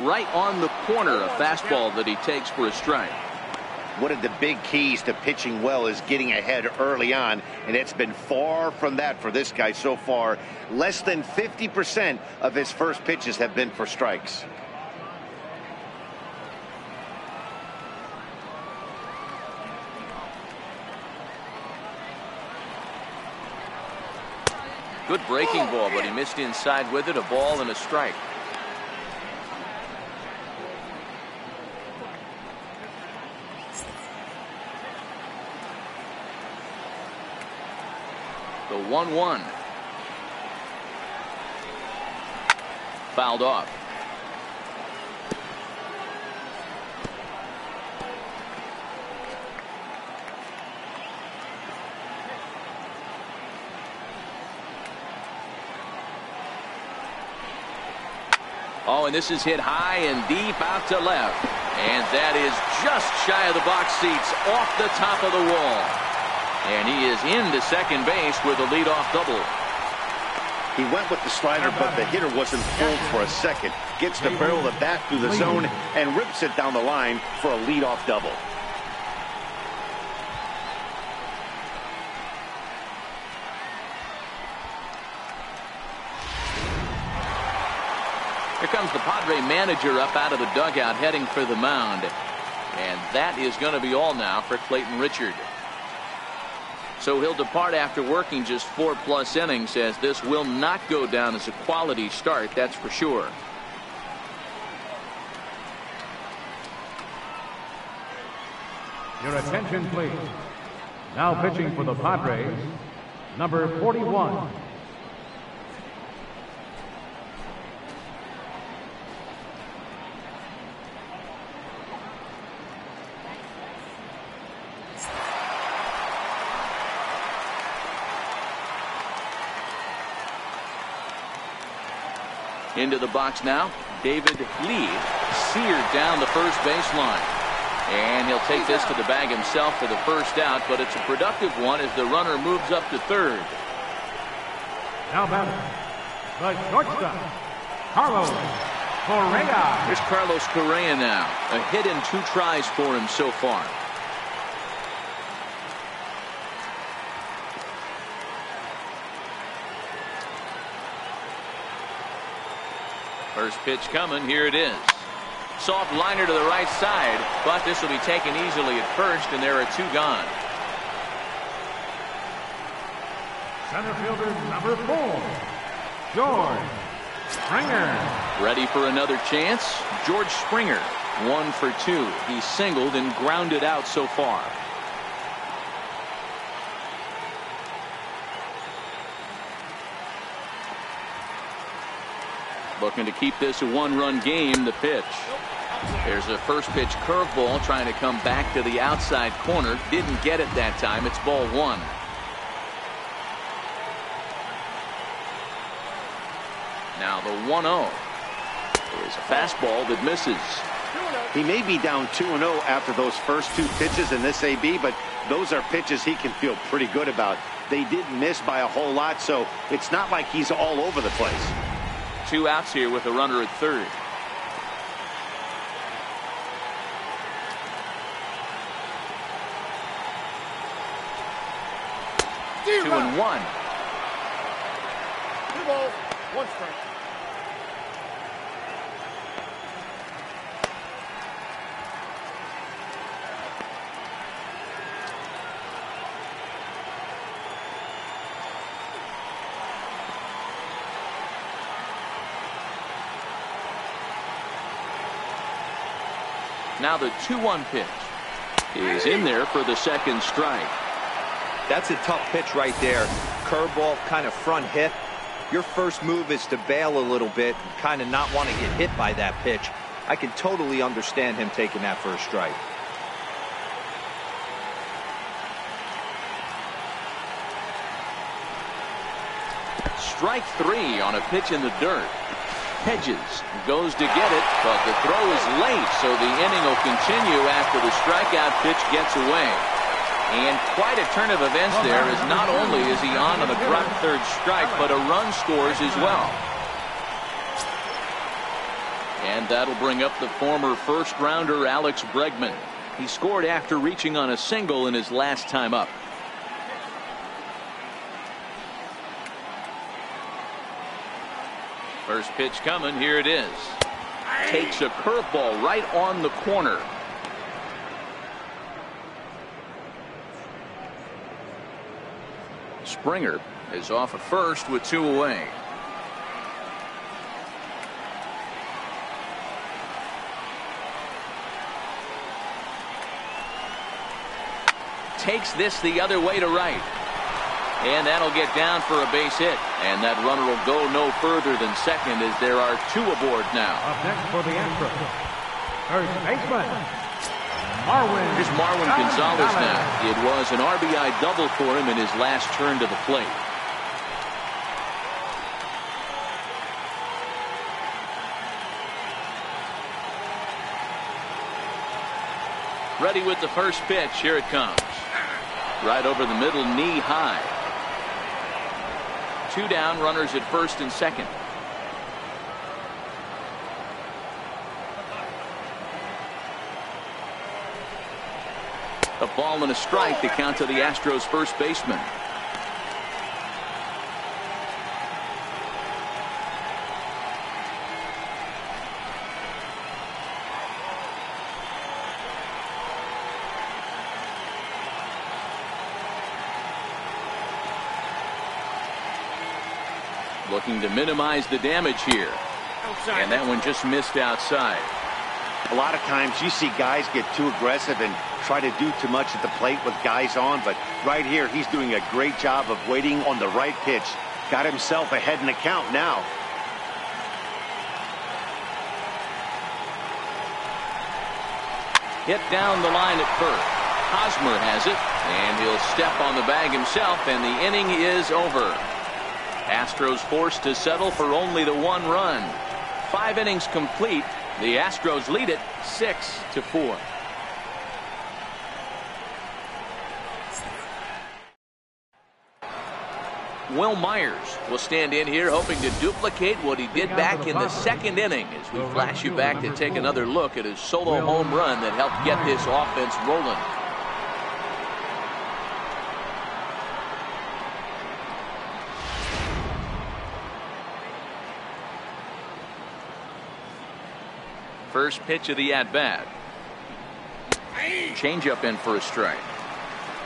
Right on the corner, a fastball that he takes for a strike. One of the big keys to pitching well is getting ahead early on, and it's been far from that for this guy so far. Less than 50% of his first pitches have been for strikes. Good breaking ball, but he missed inside with it. A ball and a strike. The 1-1. Fouled off. Oh, and this is hit high and deep out to left. And that is just shy of the box seats, off the top of the wall. And he is into second base with a leadoff double. He went with the slider, but the hitter wasn't pulled for a second. Gets the barrel of the bat through the zone and rips it down the line for a leadoff double. Here comes the Padre manager up out of the dugout heading for the mound. And that is going to be all now for Clayton Richard. So he'll depart after working just 4+ innings, as this will not go down as a quality start, that's for sure. Your attention, please. Now pitching for the Padres, number 41. Into the box now, David Lee, seared down the first baseline. And he'll take this to the bag himself for the first out, but it's a productive one as the runner moves up to third. Now batting, the shortstop, Carlos Correa. Here's Carlos Correa now. A hit and 2 tries for him so far. First pitch coming. Here it is. Soft liner to the right side, but this will be taken easily at first, and there are 2 gone. Center fielder number 4, George Springer. Ready for another chance. George Springer, 1 for 2. He's singled and grounded out so far. Looking to keep this a 1-run game. The pitch. There's a first pitch curveball trying to come back to the outside corner. Didn't get it that time. It's ball 1. Now the 1-0 is a fastball that misses. He may be down 2-0 after those first 2 pitches in this AB, but those are pitches he can feel pretty good about. They didn't miss by a whole lot, so it's not like he's all over the place. 2 outs here with a runner at third. Two and 1. 2 balls, 1 strike. Now the 2-1 pitch is in there for the second strike. That's a tough pitch right there. Curveball, kind of front hit. Your first move is to bail a little bit and kind of not want to get hit by that pitch. I can totally understand him taking that first strike. Strike 3 on a pitch in the dirt. Hedges goes to get it, but the throw is late, so the inning will continue after the strikeout pitch gets away. And quite a turn of events there, as not only is he on the drop third strike, but a run scores as well. And that'll bring up the former first rounder Alex Bregman. He scored after reaching on a single in his last time up. First pitch coming. Here it is. Takes a curveball right on the corner. Springer is off at first with 2 away. Takes this the other way to right. And that'll get down for a base hit. And that runner will go no further than second as there are 2 aboard now. Up next for the Astros, first baseman, Marwin. Here's Marwin Gonzalez now. It was an RBI double for him in his last turn to the plate. Ready with the first pitch. Here it comes. Right over the middle, knee high. 2 down, runners at first and second. A ball and a strike to count to the Astros first baseman. Looking to minimize the damage here. And that one just missed outside. A lot of times you see guys get too aggressive and try to do too much at the plate with guys on, but right here he's doing a great job of waiting on the right pitch. Got himself ahead in the count now. Hit down the line at first. Hosmer has it, and he'll step on the bag himself, and the inning is over. Astros forced to settle for only the 1 run. 5 innings complete. The Astros lead it 6-4. Will Myers will stand in here hoping to duplicate what he did back in the 2nd inning as we flash you back to take another look at his solo home run that helped get this offense rolling. First pitch of the at-bat. Changeup in for a strike.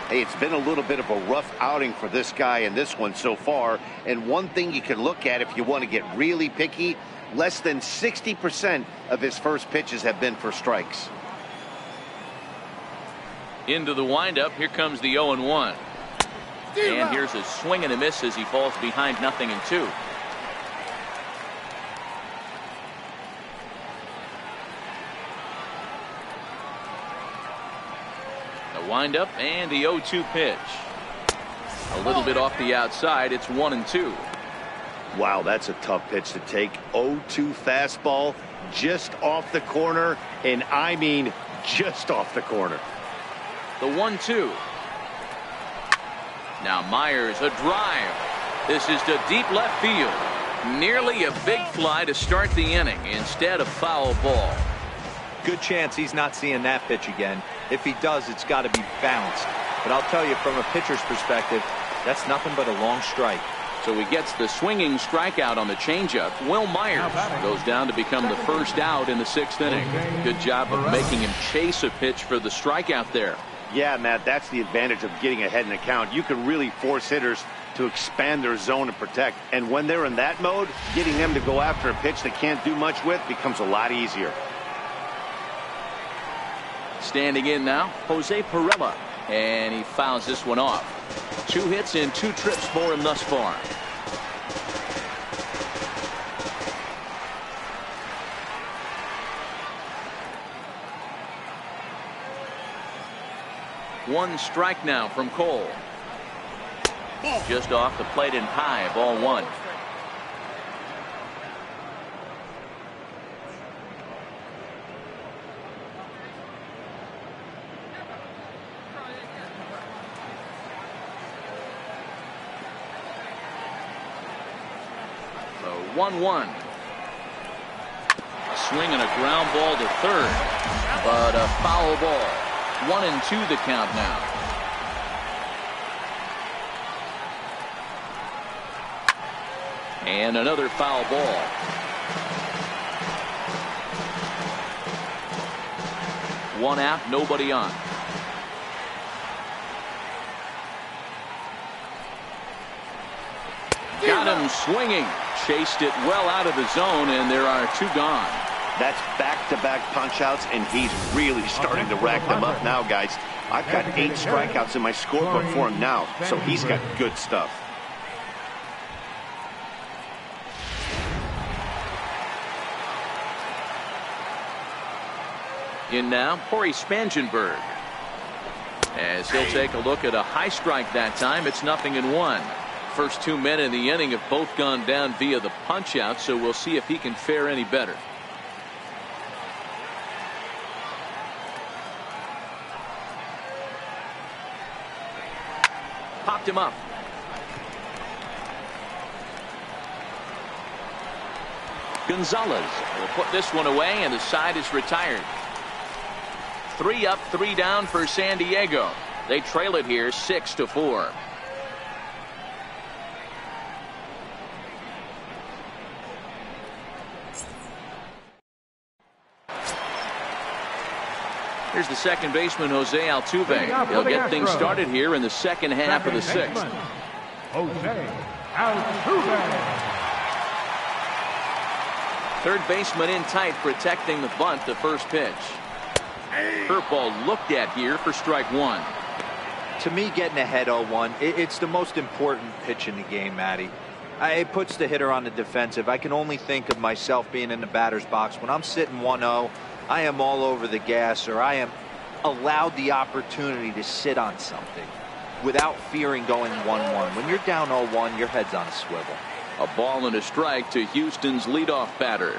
Hey, it's been a little bit of a rough outing for this guy in this one so far. And one thing you can look at if you want to get really picky, less than 60% of his first pitches have been for strikes. Into the windup. Here comes the 0-1. And here's a swing and a miss as he falls behind 0-2. Windup and the 0-2 pitch. A little bit off the outside. It's 1-2. Wow, that's a tough pitch to take. 0-2 fastball just off the corner, and I mean just off the corner. The 1-2. Now Myers, a drive. This is to deep left field. Nearly a big fly to start the inning. Instead, a foul ball. Good chance he's not seeing that pitch again. If he does, it's got to be bounced. But I'll tell you, from a pitcher's perspective, that's nothing but a long strike. So he gets the swinging strikeout on the changeup. Will Myers goes down to become the first out in the 6th inning. Good job of making him chase a pitch for the strikeout there. Yeah, Matt, that's the advantage of getting ahead in the count. You can really force hitters to expand their zone and protect. And when they're in that mode, getting them to go after a pitch they can't do much with becomes a lot easier. Standing in now, Jose Pirela, and he fouls this one off. 2 hits and 2 trips for him thus far. One strike now from Cole. Just off the plate and high, ball 1. So 1-1. Swing and a ground ball to third, but a foul ball. 1-2 the count now. And another foul ball. One out, nobody on. Got him swinging. Chased it well out of the zone, and there are 2 gone. That's back-to-back punch-outs, and he's really starting to rack them up now, guys. I've got 8 strikeouts in my scorebook for him now, so he's got good stuff. In now, Corey Spangenberg. As he'll take a look at a high strike that time, it's 0-1. First 2 men in the inning have both gone down via the punch-out, so we'll see if he can fare any better. Popped him up. Gonzalez will put this one away, and the side is retired. 3 up, 3 down for San Diego. They trail it here 6-4. Here's the second baseman, Jose Altuve. He'll get things started here in the second half of the 6th. Jose Altuve. Third baseman in tight, protecting the bunt, the first pitch. Curveball looked at here for strike 1. To me, getting ahead 0-1, it's the most important pitch in the game, Matty. It puts the hitter on the defensive. I can only think of myself being in the batter's box. When I'm sitting 1-0, I am all over the gas, or I am allowed the opportunity to sit on something without fearing going 1-1. When you're down 0-1, your head's on a swivel. A ball and a strike to Houston's leadoff batter.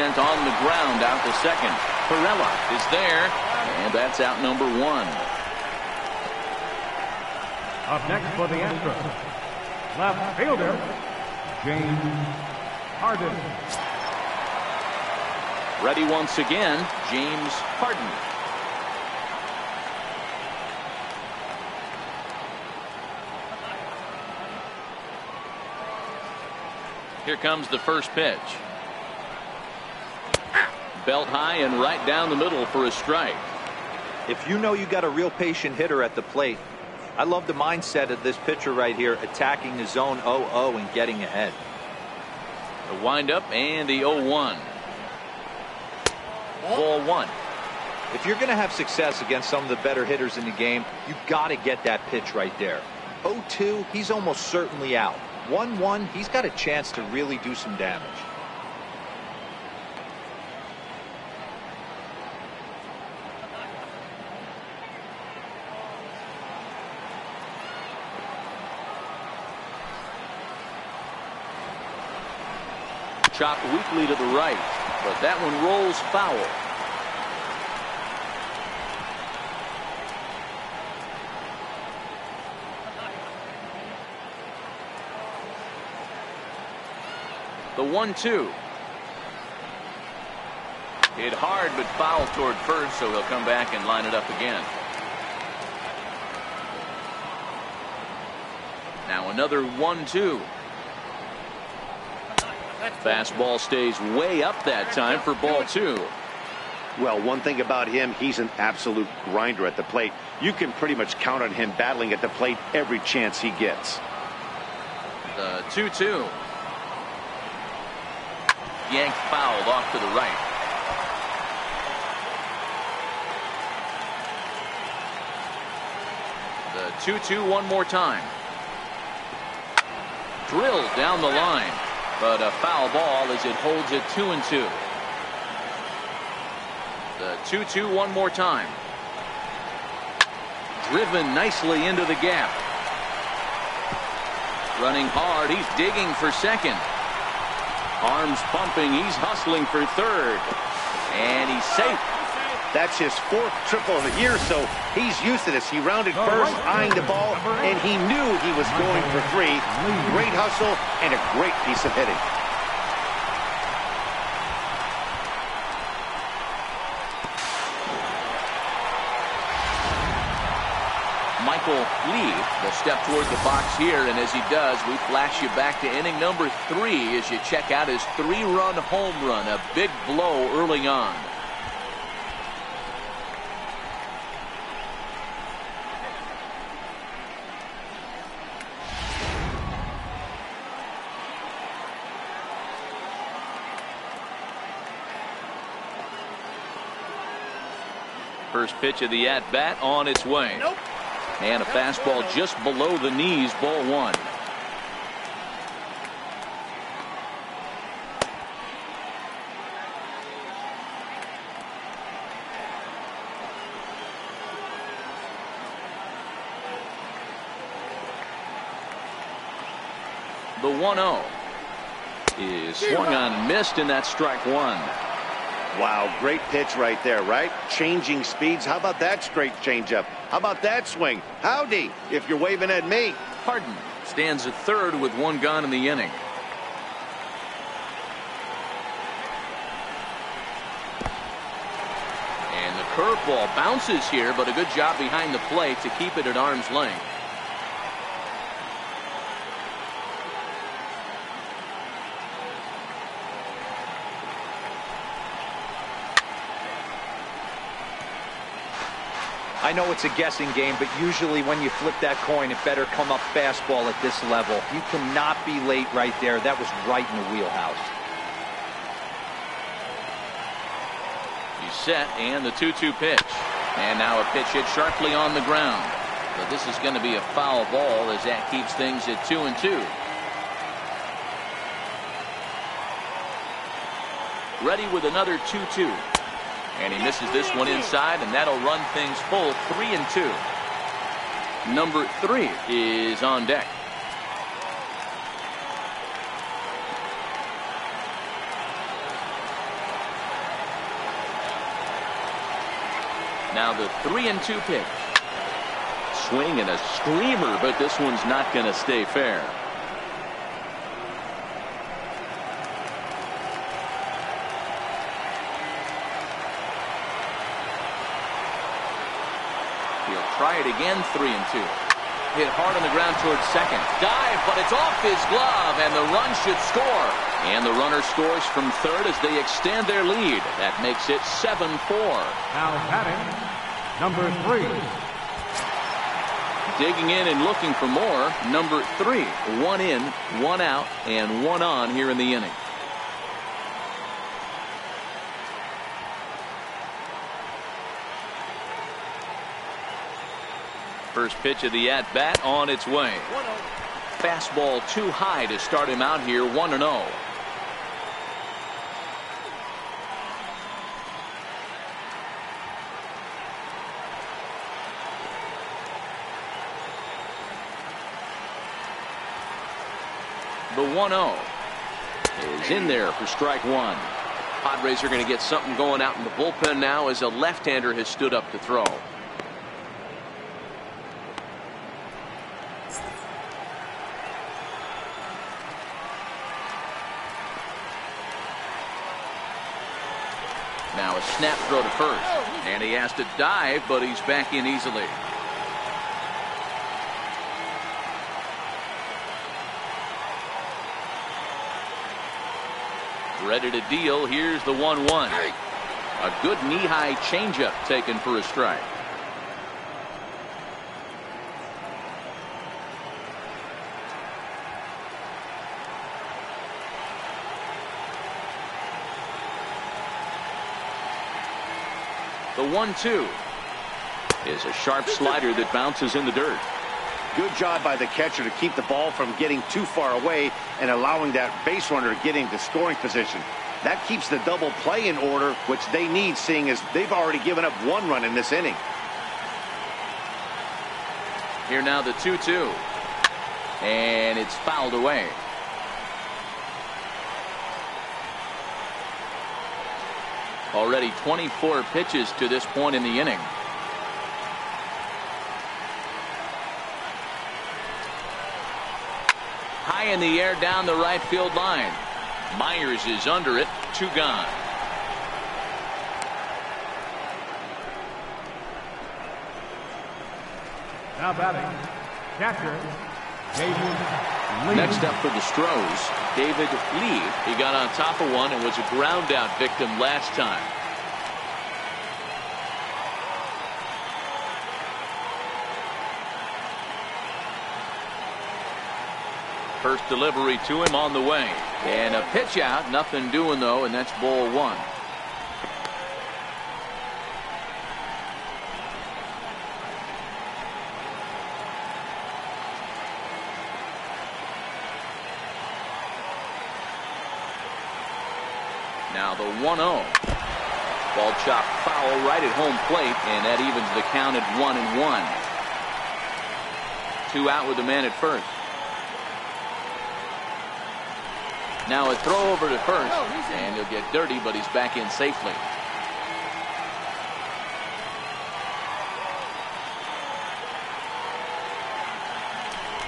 sent on the ground out to second. Perella is there, and that's out number 1. Up next for the Astros, left fielder, James Harden. Ready once again, James Harden. Here comes the first pitch. Belt high and right down the middle for a strike. If you know you got a real patient hitter at the plate, I love the mindset of this pitcher right here, attacking the zone 0-0 and getting ahead. The windup and the 0-1. Ball 1. If you're going to have success against some of the better hitters in the game, you got to get that pitch right there. 0-2, he's almost certainly out. 1-1, he's got a chance to really do some damage. Chopped weakly to the right, but that one rolls foul. The 1-2. Hit hard but foul toward first, so he'll come back and line it up again. Now another 1-2. Fastball stays way up that time for ball 2. Well, one thing about him, he's an absolute grinder at the plate. You can pretty much count on him battling at the plate every chance he gets. The 2-2. Yanked fouled off to the right. The 2-2 one more time. Drilled down the line, but a foul ball as it holds it 2-2. The 2-2 one more time. Driven nicely into the gap. Running hard, he's digging for second. Arms pumping, he's hustling for third. And he's safe. That's his 4th triple of the year, so he's used to this. He rounded first, eyeing the ball, and he knew he was going for 3. Great hustle and a great piece of hitting. Michael Lee will step toward the box here, and as he does, we flash you back to inning number 3 as you check out his 3-run home run, a big blow early on. First pitch of the at-bat on its way. Nope. And a fastball just below the knees, ball 1. The 1-0 is swung on and missed, and that's strike 1. Wow, great pitch right there, right? Changing speeds. How about that straight changeup? How about that swing? Howdy, if you're waving at me. Harden stands at third with 1 gone in the inning. And the curveball bounces here, but a good job behind the plate to keep it at arm's length. I know it's a guessing game, but usually when you flip that coin, it better come up fastball at this level. You cannot be late right there. That was right in the wheelhouse. He's set, and the 2-2 pitch. And now a pitch hit sharply on the ground. But this is going to be a foul ball as that keeps things at 2-2. Ready with another 2-2. And he misses this one inside, and that'll run things full 3-2. Number 3 is on deck. Now the 3-2 pitch. Swing and a screamer, but this one's not going to stay fair. He'll try it again. 3-2. Hit hard on the ground towards second. Dive, but it's off his glove, and the run should score. And the runner scores from third as they extend their lead. That makes it 7-4. Now batting, number 3. Digging in and looking for more, number 3. 1 in, 1 out, and 1 on here in the inning. First pitch of the at-bat on its way. Fastball too high to start him out here. 1-0. The 1-0 is in there for strike one. Padres are going to get something going out in the bullpen now as a left-hander has stood up to throw. Now a snap throw to first, and he has to dive, but he's back in easily. Ready to deal. Here's the 1-1. A good knee-high changeup taken for a strike. The 1-2 is a sharp slider that bounces in the dirt. Good job by the catcher to keep the ball from getting too far away and allowing that base runner to get into scoring position. That keeps the double play in order, which they need, seeing as they've already given up 1 run in this inning. Here now the 2-2, and it's fouled away. Already 24 pitches to this point in the inning. High in the air down the right field line. Myers is under it. 2 gone. Now batting, catcher, David Lee. Next up for the Astros, David Lee. He got on top of one and was a ground out victim last time. First delivery to him on the way. And a pitch out. Nothing doing, though, and that's ball 1. Now the 1-0. Ball chopped foul right at home plate, and that evens the count at 1-1. 2 out with the man at first. Now a throw over to first, and he'll get dirty, but he's back in safely.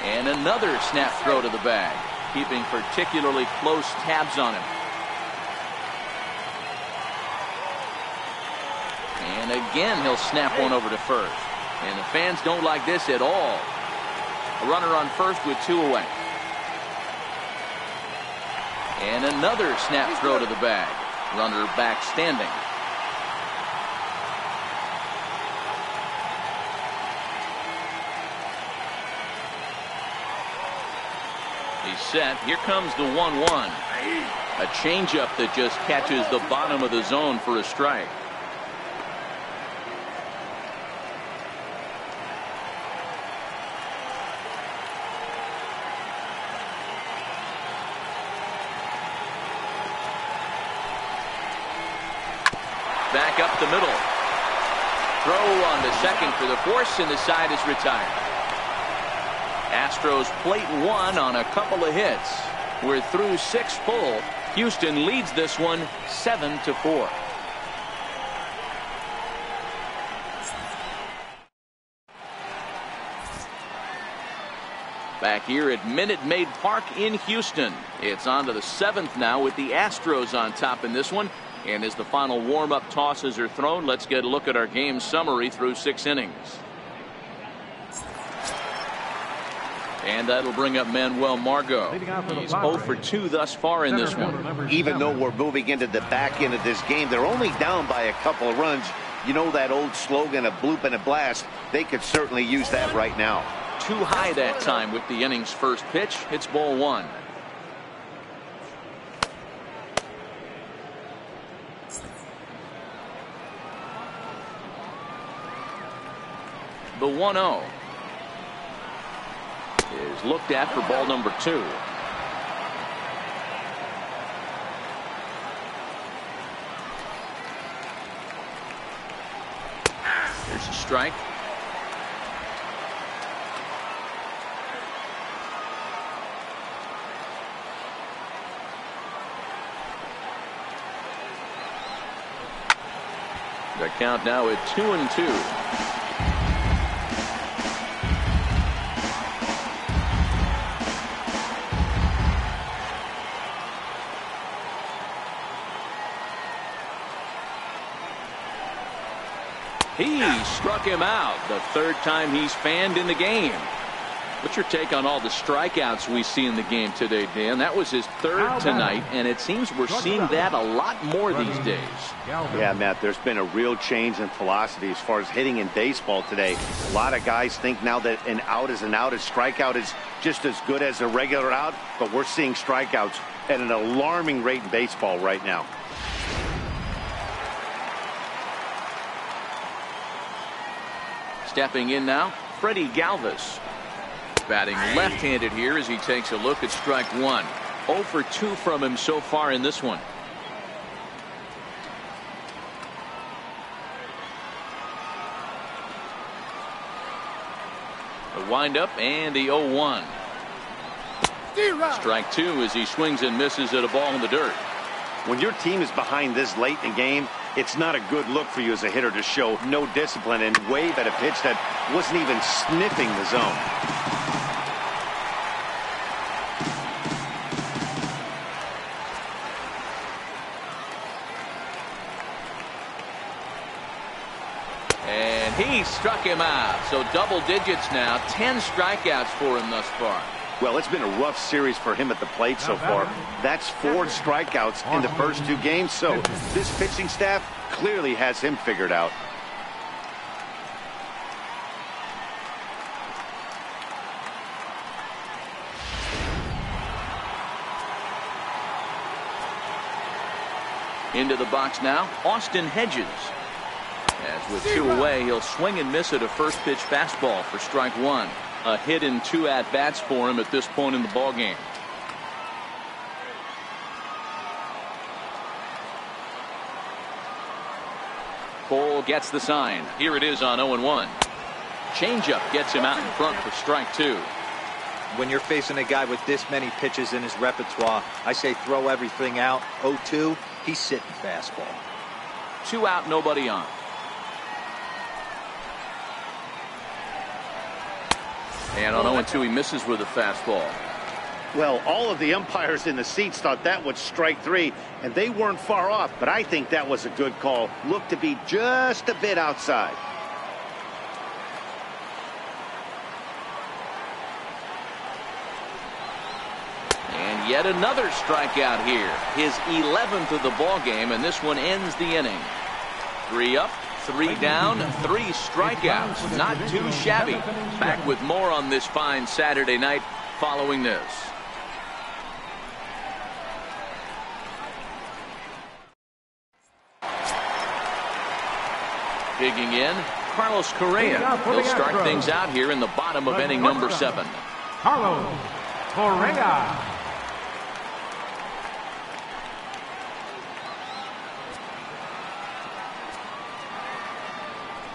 And another snap throw to the bag, keeping particularly close tabs on him. And again he'll snap one over to first. And the fans don't like this at all. A runner on first with 2 away. And another snap throw to the bag. Runner back standing. He's set. Here comes the 1-1. A changeup that just catches the bottom of the zone for a strike. Back up the middle. Throw on to second for the force, and the side is retired. Astros plate 1 on a couple of hits. We're through 6 full. Houston leads this one 7-4. Back here at Minute Maid Park in Houston. It's on to the 7th now with the Astros on top in this one. And as the final warm-up tosses are thrown, let's get a look at our game summary through 6 innings. And that'll bring up Manuel Margot. He's 0 for 2 thus far in this one. Even though we're moving into the back end of this game, they're only down by a couple of runs. You know that old slogan, a bloop and a blast. They could certainly use that right now. Too high that time with the inning's first pitch. It's ball 1. The 1-0 is looked at for ball number 2. There's a strike. The count now at 2-2. He struck him out the 3rd time he's fanned in the game. What's your take on all the strikeouts we see in the game today, Dan? That was his 3rd tonight, and it seems we're seeing that a lot more these days. Yeah, Matt, there's been a real change in philosophy as far as hitting in baseball today. A lot of guys think now that an out is an out, a strikeout is just as good as a regular out, but we're seeing strikeouts at an alarming rate in baseball right now. Stepping in now, Freddie Galvis. Batting left-handed here as he takes a look at strike 1. 0 for 2 from him so far in this one. The windup and the 0-1. Strike 2 as he swings and misses at a ball in the dirt. When your team is behind this late in the game, it's not a good look for you as a hitter to show no discipline and wave at a pitch that wasn't even sniffing the zone. And he struck him out. So double digits now. 10 strikeouts for him thus far. Well, it's been a rough series for him at the plate so far. That's 4 strikeouts in the first 2 games. So this pitching staff clearly has him figured out. Into the box now, Austin Hedges. As with 2 away, he'll swing and miss at a first pitch fastball for strike 1. A hit in 2 at-bats for him at this point in the ballgame. Cole gets the sign. Here it is on 0-1. Changeup gets him out in front for strike 2. When you're facing a guy with this many pitches in his repertoire, I say throw everything out. 0-2, he's sitting fastball. 2 out, nobody on. And on 0-2, he misses with a fastball. Well, all of the umpires in the seats thought that was strike 3, and they weren't far off, but I think that was a good call. Looked to be just a bit outside. And yet another strikeout here. His 11th of the ballgame, and this one ends the inning. 3 up, 3 down, 3 strikeouts. Not too shabby. Back with more on this fine Saturday night following this. Digging in, Carlos Correa. He'll start things out here in the bottom of inning number 7. Carlos Correa.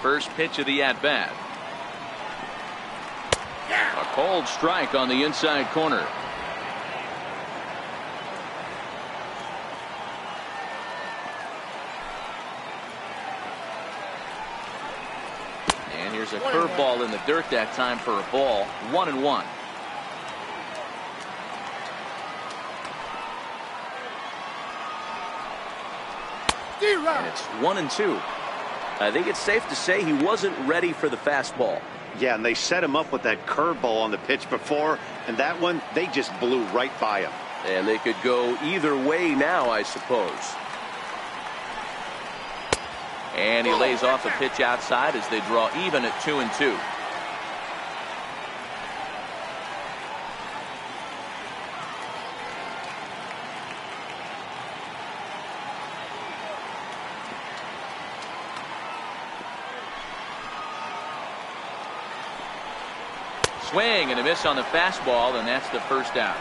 First pitch of the at-bat. A cold strike on the inside corner. And here's a curveball in the dirt that time for a ball. 1-1. And it's 1-2. I think it's safe to say he wasn't ready for the fastball. Yeah, and they set him up with that curveball on the pitch before, and that one, they just blew right by him. And they could go either way now, I suppose. And he lays off a pitch outside as they draw even at 2-2. Swing and a miss on the fastball, and that's the first out.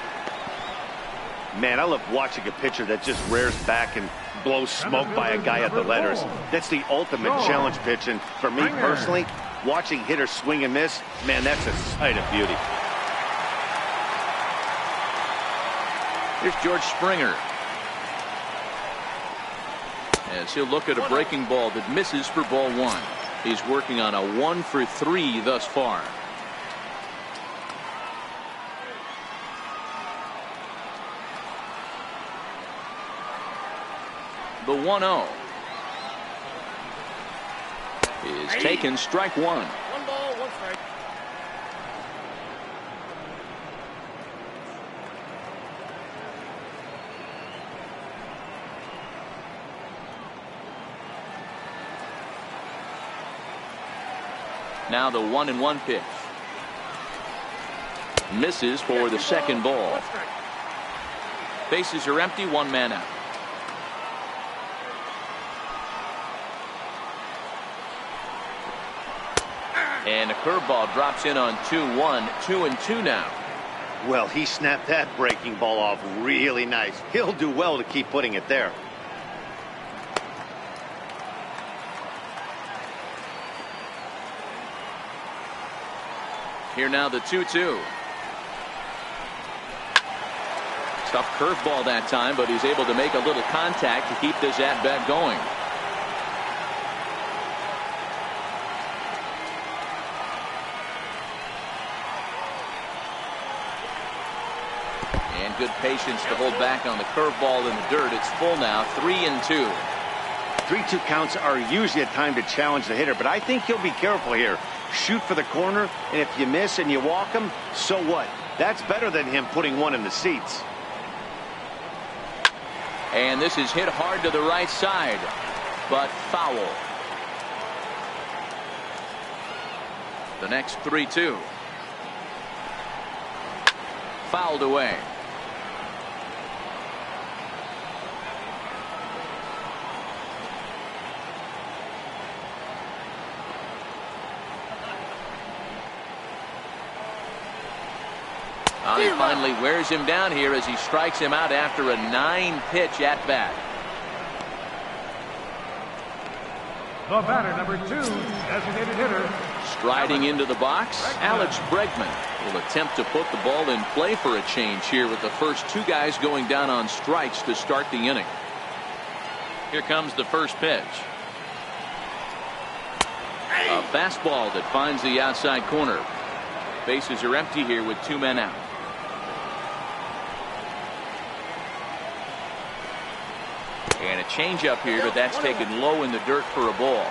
Man, I love watching a pitcher that just rears back and blows smoke by a guy at the letters. That's the ultimate challenge pitch, and for me personally, watching hitters swing and miss, man, that's a sight of beauty. Here's George Springer. As he'll look at a breaking ball that misses for ball one. He's working on a 1-for-3 thus far. The 1-0 is taken, strike one. 1 ball, 1 strike. Now the 1-1 pitch. Misses for the second ball. Bases are empty, 1 man out. And the curveball drops in on 2-1, 2-2 now. Well, he snapped that breaking ball off really nice. He'll do well to keep putting it there. Here now the 2-2. Tough curveball that time, but he's able to make a little contact to keep this at-bat going. And good patience to hold back on the curveball in the dirt. It's full now, 3-2. 3-2 counts are usually a time to challenge the hitter, but I think he'll be careful here. Shoot for the corner, and if you miss and you walk him, so what? That's better than him putting one in the seats. And this is hit hard to the right side, but foul. The next 3-2. Fouled away. He finally wears him down here as he strikes him out after a 9-pitch at bat. The batter, number 2, designated hitter. Striding into the box, Alex Bregman will attempt to put the ball in play for a change here with the first 2 guys going down on strikes to start the inning. Here comes the first pitch. A fastball that finds the outside corner. Bases are empty here with 2 men out. And a changeup here, but that's taken low in the dirt for a ball.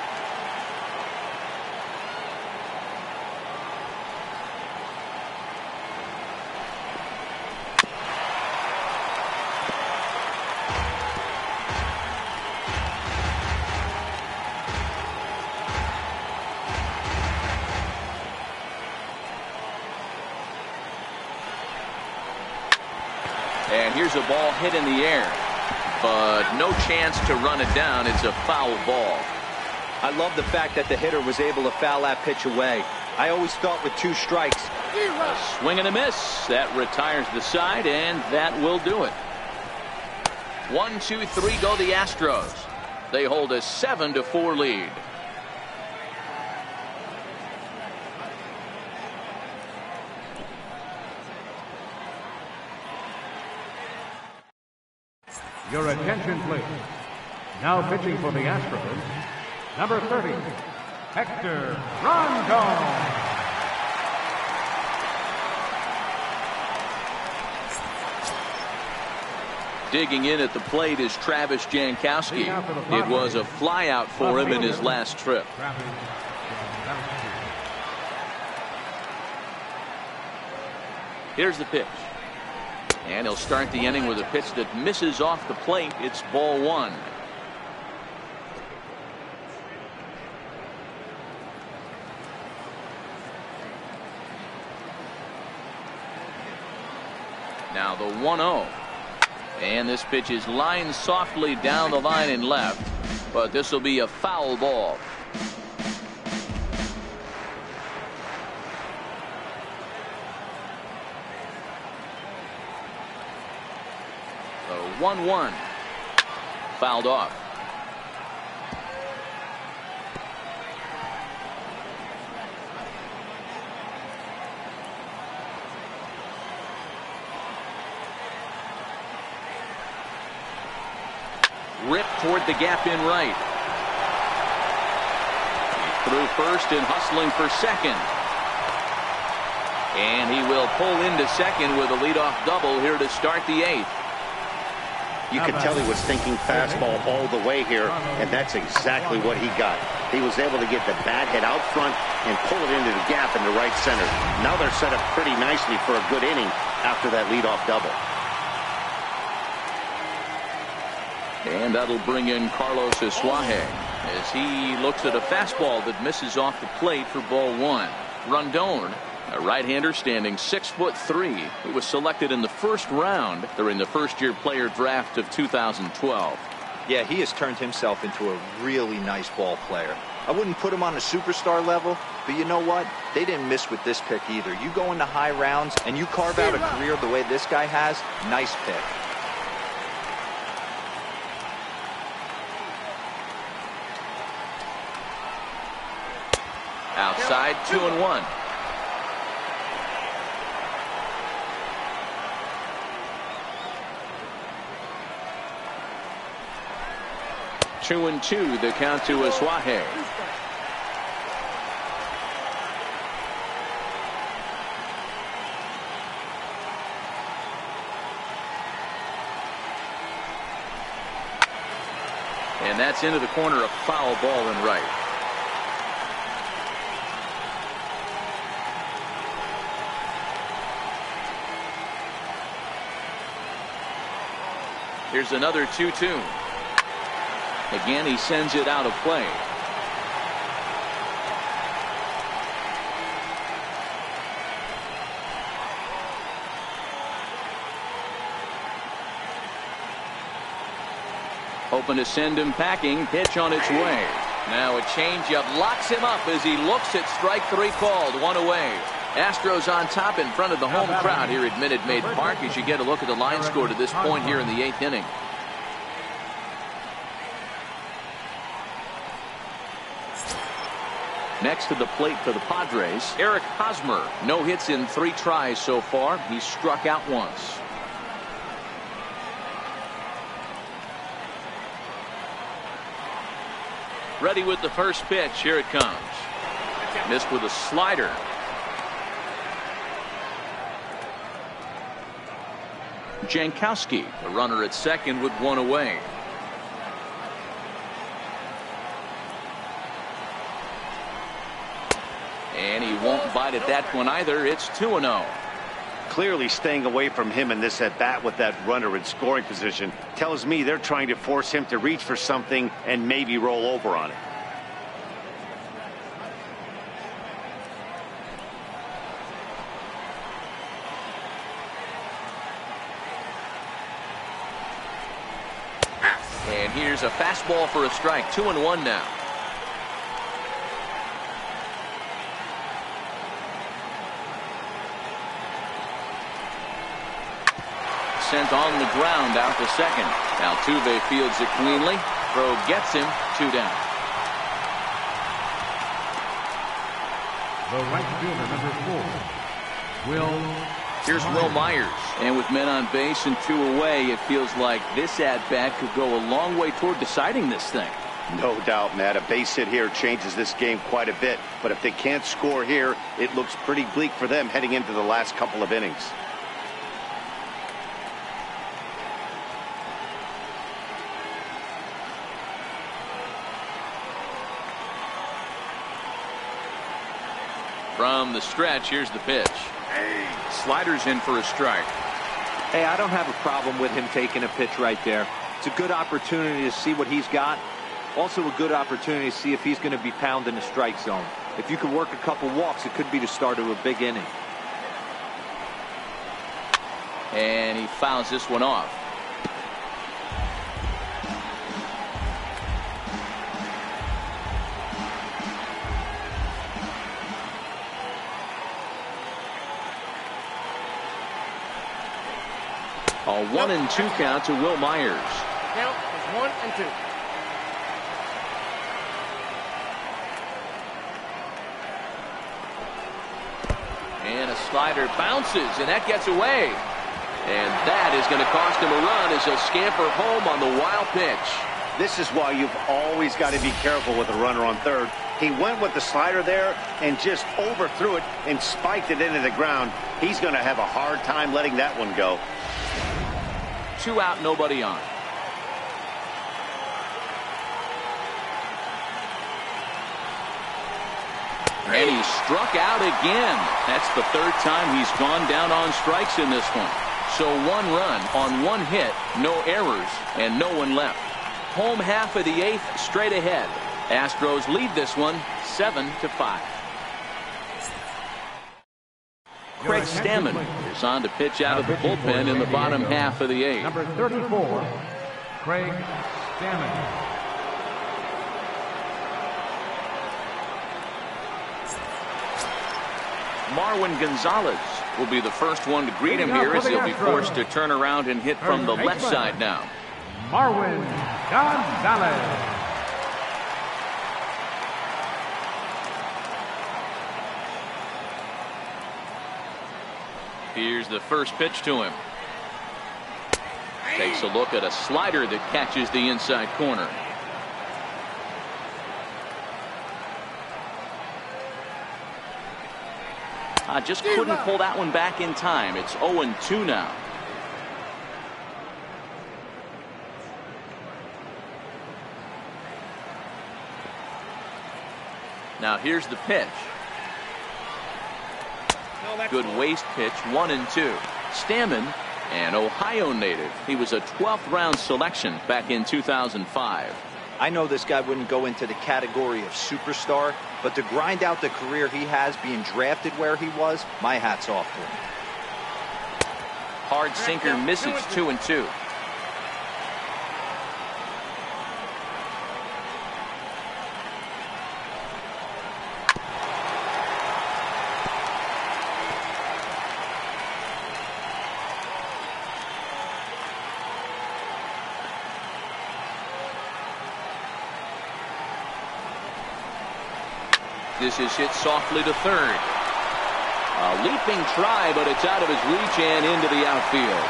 And here's a ball hit in the air, but no chance to run it down. It's a foul ball. I love the fact that the hitter was able to foul that pitch away. I always thought with 2 strikes. A swing and a miss. That retires the side, and that will do it. 1, 2, 3 go the Astros. They hold a 7-4 lead. Your attention, please. Now pitching for the Astros, number 30, Hector Rondon. Digging in at the plate is Travis Jankowski. It was a flyout for him in his last trip. Here's the pitch. And he'll start the inning with a pitch that misses off the plate. It's ball one. Now the 1-0. And this pitch is lined softly down the line and left. But this will be a foul ball. The 1-1. Fouled off. Ripped toward the gap in right. Through first and hustling for second. And he will pull into second with a leadoff double here to start the eighth. You could tell he was thinking fastball all the way here, and that's exactly what he got. He was able to get the bat head out front and pull it into the gap into right center. Now they're set up pretty nicely for a good inning after that leadoff double. And that'll bring in Carlos Asuaje as he looks at a fastball that misses off the plate for ball one. Rondon, a right-hander standing 6'3", who was selected in the first round during the first-year player draft of 2012. Yeah, he has turned himself into a really nice ball player. I wouldn't put him on a superstar level, but you know what? They didn't miss with this pick either. You go into high rounds and you carve out a career the way this guy has, nice pick. Outside, 2-1. Two and two, the count to Asuaje. And that's into the corner, a foul ball in right. Here's another 2-2. Again, he sends it out of play. Hoping to send him packing. Pitch on its way. Now a changeup locks him up as he looks at strike three called. One away. Astros on top in front of the home crowd here at Minute Maid Park as you get a look at the line score to this point here in the eighth inning. Next to the plate for the Padres, Eric Hosmer. No hits in 3 tries so far. He's struck out once. Ready with the first pitch. Here it comes. Missed with a slider. Jankowski, the runner at second with one away. And he won't bite at that one either. It's 2-0. Clearly staying away from him in this at bat with that runner in scoring position tells me they're trying to force him to reach for something and maybe roll over on it. And here's a fastball for a strike. 2-1 now. Sent on the ground out to second. Altuve fields it cleanly. Throw gets him. 2 down. The right fielder, number 4, Will. Here's Will Myers. And with men on base and 2 away, it feels like this at-bat could go a long way toward deciding this thing. No doubt, Matt. A base hit here changes this game quite a bit. But if they can't score here, it looks pretty bleak for them heading into the last couple of innings. From the stretch, here's the pitch. Sliders in for a strike. Hey, I don't have a problem with him taking a pitch right there. It's a good opportunity to see what he's got. Also a good opportunity to see if he's going to be pounding the strike zone. If you can work a couple walks, it could be the start of a big inning. And he fouls this one off. A 1-2 count to Will Myers. Count is 1-2. And a slider bounces, and that gets away. And that is going to cost him a run as he'll scamper home on the wild pitch. This is why you've always got to be careful with a runner on third. He went with the slider there and just overthrew it and spiked it into the ground. He's going to have a hard time letting that one go. 2 out, nobody on. And he struck out again. That's the 3rd time he's gone down on strikes in this one. So 1 run on 1 hit, no errors, and no one left. Home half of the 8th straight ahead. Astros lead this one 7-5. Craig Stammen is on to pitch out of the bullpen in the bottom half of the 8th. Number 34, Craig Stammen. Marwin Gonzalez will be the first one to greet him here as he'll be forced to turn around and hit from the left side now. Marwin Gonzalez. Here's the first pitch to him. Takes a look at a slider that catches the inside corner. Just couldn't pull that one back in time. It's 0-2 now. Now here's the pitch. Good waist pitch, 1-2. Stammen, an Ohio native. He was a 12th round selection back in 2005. I know this guy wouldn't go into the category of superstar, but to grind out the career he has being drafted where he was, my hat's off to him. Hard sinker misses, 2-2. This is hit softly to third. A leaping try, but it's out of his reach and into the outfield.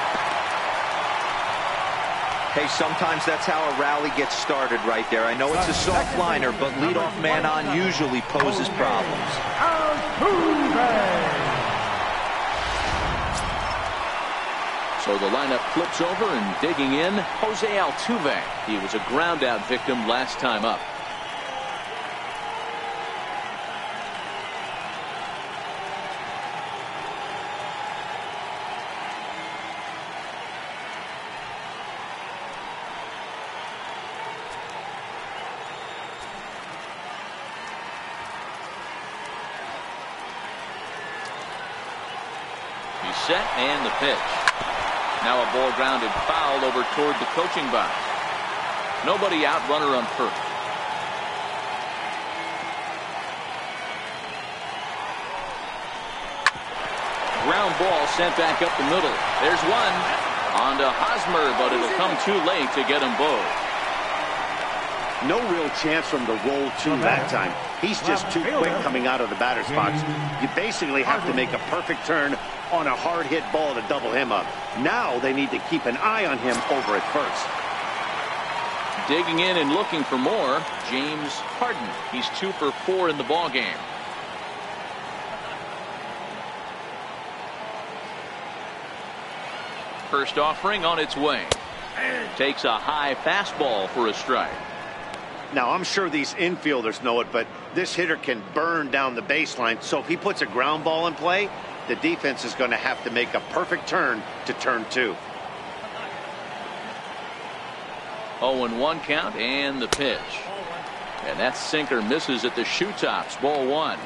Hey, sometimes that's how a rally gets started right there. I know it's a soft liner, but leadoff man on usually poses problems. So the lineup flips over and digging in, Jose Altuve. He was a ground out victim last time up. Set and the pitch. Now a ball grounded foul over toward the coaching box. Nobody out, runner on first. Ground ball sent back up the middle. There's one. On to Hosmer, but it'll come too late to get them both. No real chance from the roll two that time. He's just too quick coming out of the batter's box. You basically have to make a perfect turn on a hard hit ball to double him up. Now they need to keep an eye on him over at first. Digging in and looking for more, James Harden. He's 2 for 4 in the ball game. First offering on its way. Takes a high fastball for a strike. Now, I'm sure these infielders know it, but This hitter can burn down the baseline, so if he puts a ground ball in play, the defense is going to have to make a perfect turn to turn 2. 0-1 count and the pitch. And that sinker misses at the shoe tops. Ball 1.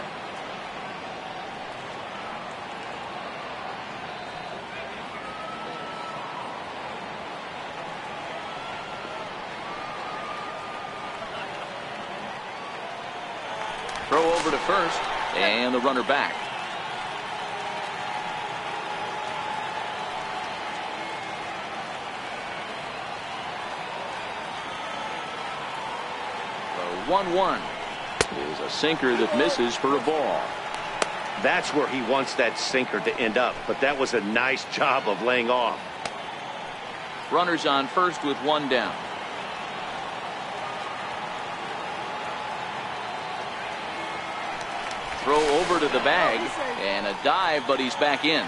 Throw over to first, and the runner back. The 1-1 is a sinker that misses for a ball. That's where he wants that sinker to end up, but that was a nice job of laying off. Runners on first with 1 down. Throw over to the bag, and a dive, but he's back in.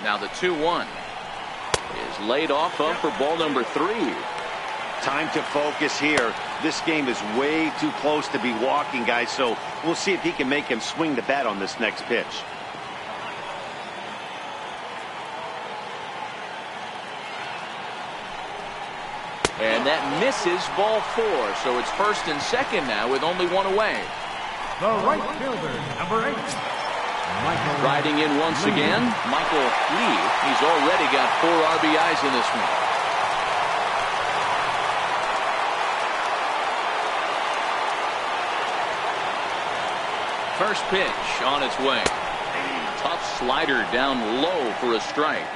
Now the 2-1 is laid off up for ball number 3. Time to focus here. This game is way too close to be walking, guys, so we'll see if he can make him swing the bat on this next pitch. And that misses, ball 4. So it's first and second now with only 1 away. The right fielder, number 8. Michael Riding in once again, Michael Lee. He's already got 4 RBIs in this one. First pitch on its way. Tough slider down low for a strike.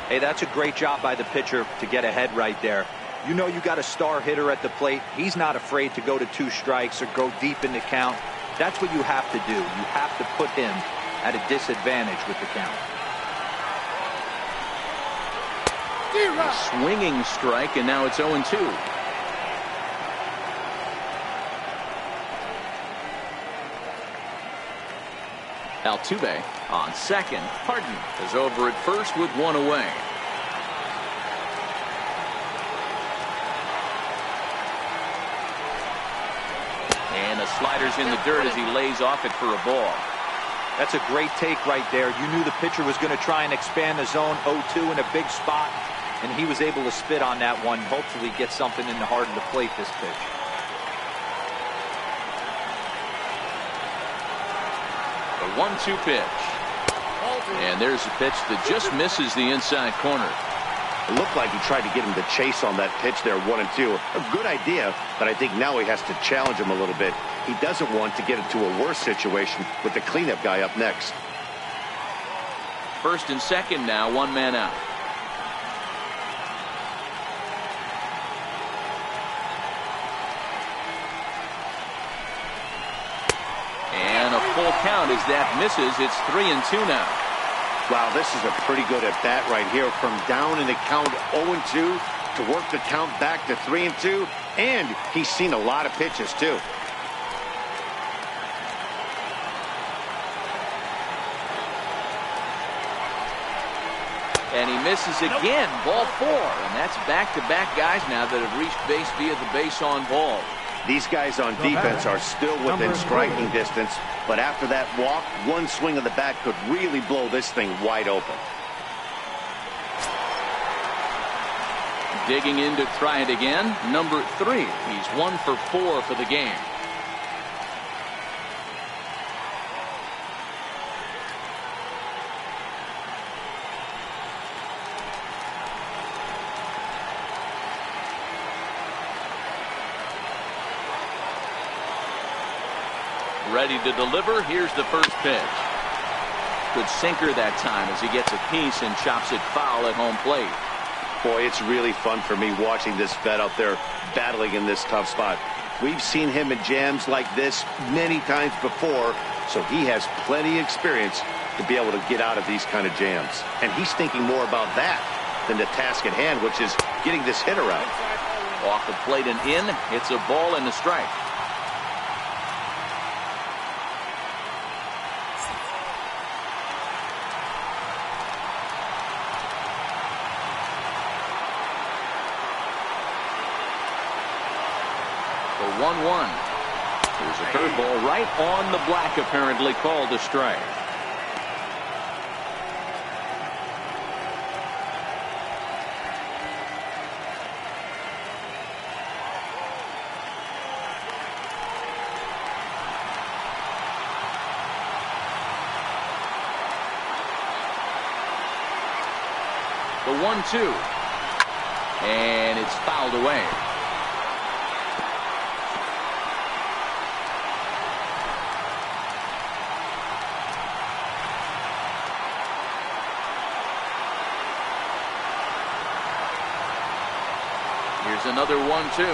Hey, that's a great job by the pitcher to get ahead right there. You know you got a star hitter at the plate. He's not afraid to go to 2 strikes or go deep in the count. That's what you have to do. You have to put him at a disadvantage with the count. A swinging strike, and now it's 0-2. Altuve on second. Harden is over at first with 1 away. And the slider's in the dirt as he lays off it for a ball. That's a great take right there. You knew the pitcher was going to try and expand the zone. 0-2 in a big spot, and he was able to spit on that one. Hopefully get something in the heart of the plate this pitch. The 1-2 pitch. And there's a pitch that just misses the inside corner. It looked like he tried to get him to chase on that pitch there, 1-2. A good idea, but I think now he has to challenge him a little bit. He doesn't want to get into a worse situation with the cleanup guy up next. First and second now, 1 man out. And a full count as that misses. It's 3-2 now. Wow, this is a pretty good at bat right here. From down in the count 0-2 to work the count back to 3-2. And he's seen a lot of pitches, too. And he misses again. Ball 4. And that's back-to-back guys now that have reached base via the base on ball. These guys on defense are still within striking distance, but after that walk, one swing of the bat could really blow this thing wide open. Digging in to try it again, number 3. He's 1 for 4 for the game. Ready to deliver. Here's the first pitch. Good sinker that time as he gets a piece and chops it foul at home plate. Boy, it's really fun for me watching this vet out there battling in this tough spot. We've seen him in jams like this many times before, so he has plenty of experience to be able to get out of these kind of jams. And he's thinking more about that than the task at hand, which is getting this hitter out. Off the plate and in. It's a ball and a strike. The 1-1. Here's a curveball right on the black, apparently called a strike. The 1-2. And it's fouled away. Here's another 1-2.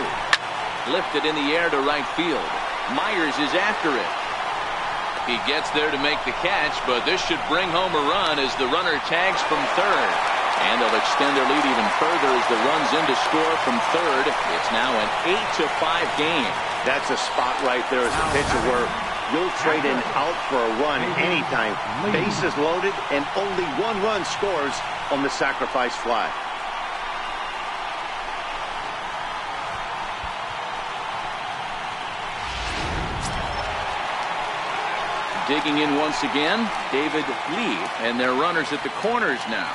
Lifted in the air to right field. Myers is after it. He gets there to make the catch, but this should bring home a run as the runner tags from third. And they'll extend their lead even further as the runs in to score from third. It's now an 8-5 game. That's a spot right there as a pitcher where you'll trade an out for a run anytime. Bases loaded and only one run scores on the sacrifice fly. Digging in once again, David Lee, and their runners at the corners now.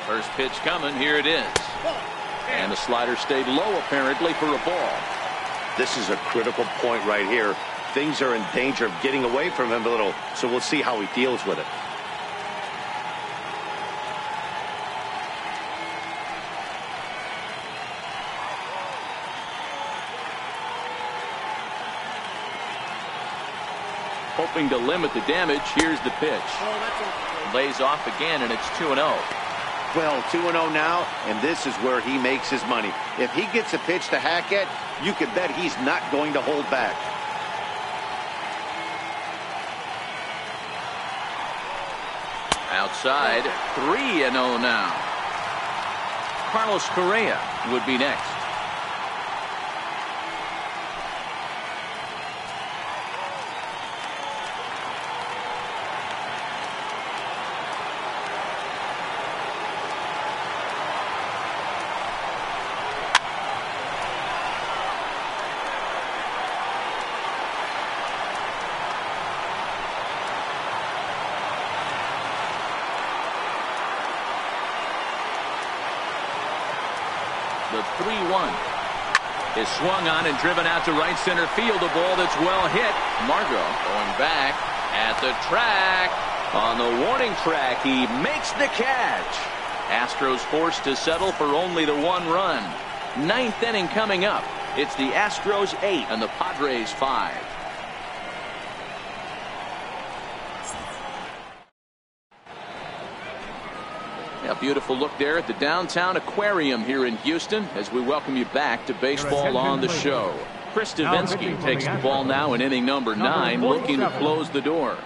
First pitch coming, here it is. And the slider stayed low apparently for a ball. This is a critical point right here. Things are in danger of getting away from him a little, so we'll see how he deals with it. Hoping to limit the damage, here's the pitch. Lays off again, and it's 2-0. Well, 2-0 now, and this is where he makes his money. If he gets a pitch to hack at, you can bet he's not going to hold back. Outside, 3-0 now. Carlos Correa would be next. The 3-1 is swung on and driven out to right center field. A ball that's well hit. Margot going back at the track. On the warning track, he makes the catch. Astros forced to settle for only the one run. Ninth inning coming up. It's the Astros 8 and the Padres 5. A beautiful look there at the downtown aquarium here in Houston as we welcome you back to baseball on the show. Chris Davinsky takes the ball now in inning number 9, looking to close the door.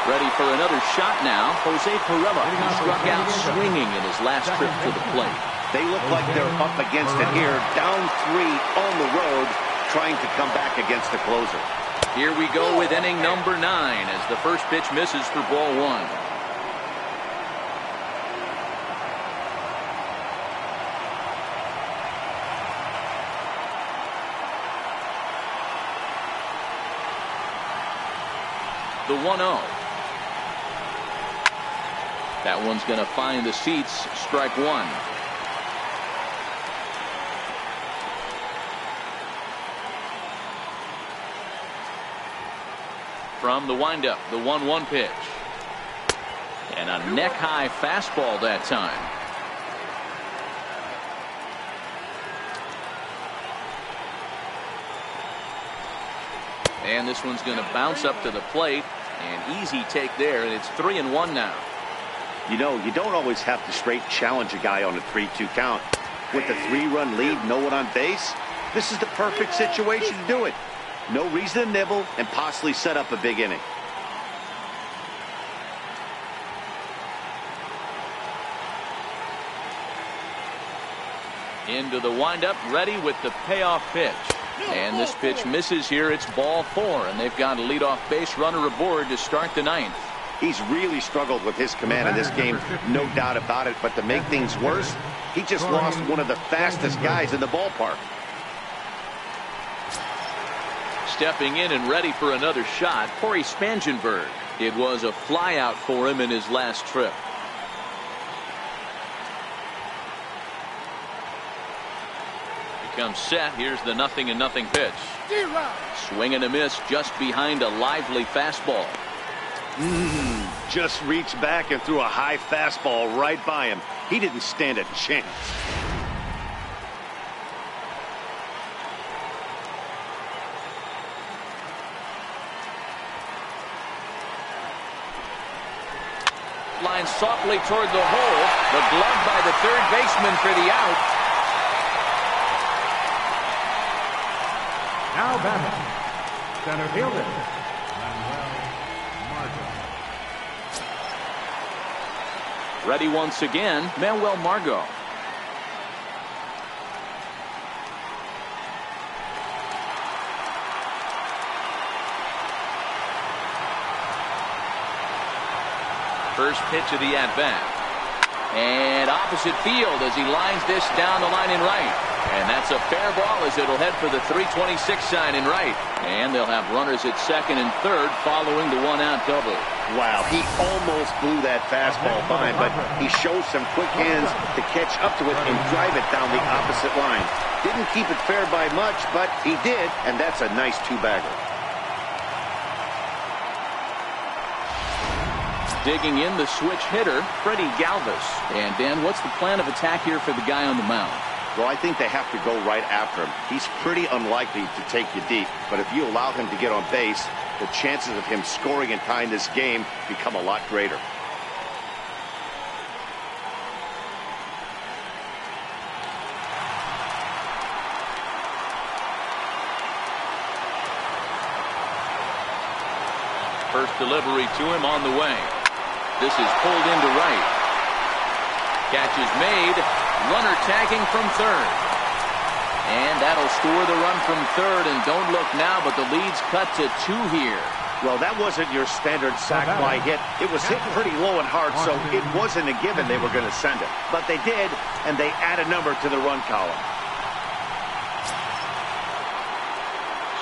Ready for another shot now. Jose Pirela, who struck out swinging in his last trip to the plate. They look like they're up against it here, down 3 on the road, trying to come back against the closer. Here we go with inning number 9 as the first pitch misses for ball 1. The 1-0. That one's going to find the seats. Strike 1. From the windup, the 1-1 pitch. And a neck-high fastball that time. And this one's going to bounce up to the plate. An easy take there, and it's 3-1 now. You know, you don't always have to straight challenge a guy on a 3-2 count. With a 3-run lead, no one on base, this is the perfect situation to do it. No reason to nibble and possibly set up a big inning. Into the windup, ready with the payoff pitch. And this pitch misses here. It's ball 4, and they've got a leadoff base runner aboard to start the 9th. He's really struggled with his command in this game, no doubt about it. But to make things worse, he just lost one of the fastest guys in the ballpark. Stepping in and ready for another shot, Corey Spangenberg. It was a flyout for him in his last trip. Comes set. Here's the 0-0 pitch. Swing and a miss just behind a lively fastball. Just reached back and threw a high fastball right by him. He didn't stand a chance. Line softly toward the hole. The glove by the third baseman for the out. Now batting, center fielder, Margot. Ready once again, Manuel Margot. First pitch of the at-bat. And opposite field as he lines this down the line in right. And that's a fair ball as it'll head for the 326 sign in right. And they'll have runners at second and third following the one-out double. Wow, he almost blew that fastball by him, but he shows some quick hands to catch up to it and drive it down the opposite line. Didn't keep it fair by much, but he did, and that's a nice two-bagger. Digging in the switch hitter, Freddie Galvis. And Dan, what's the plan of attack here for the guy on the mound? Well, I think they have to go right after him. He's pretty unlikely to take you deep, but if you allow him to get on base, the chances of him scoring and tying this game become a lot greater. First delivery to him on the way. This is pulled into right. Catch is made. Runner tagging from third. And that'll score the run from third. And don't look now, but the lead's cut to 2 here. Well, that wasn't your standard sac fly hit. It was hit pretty low and hard, so it wasn't a given they were going to send it. But they did, and they add a number to the run column.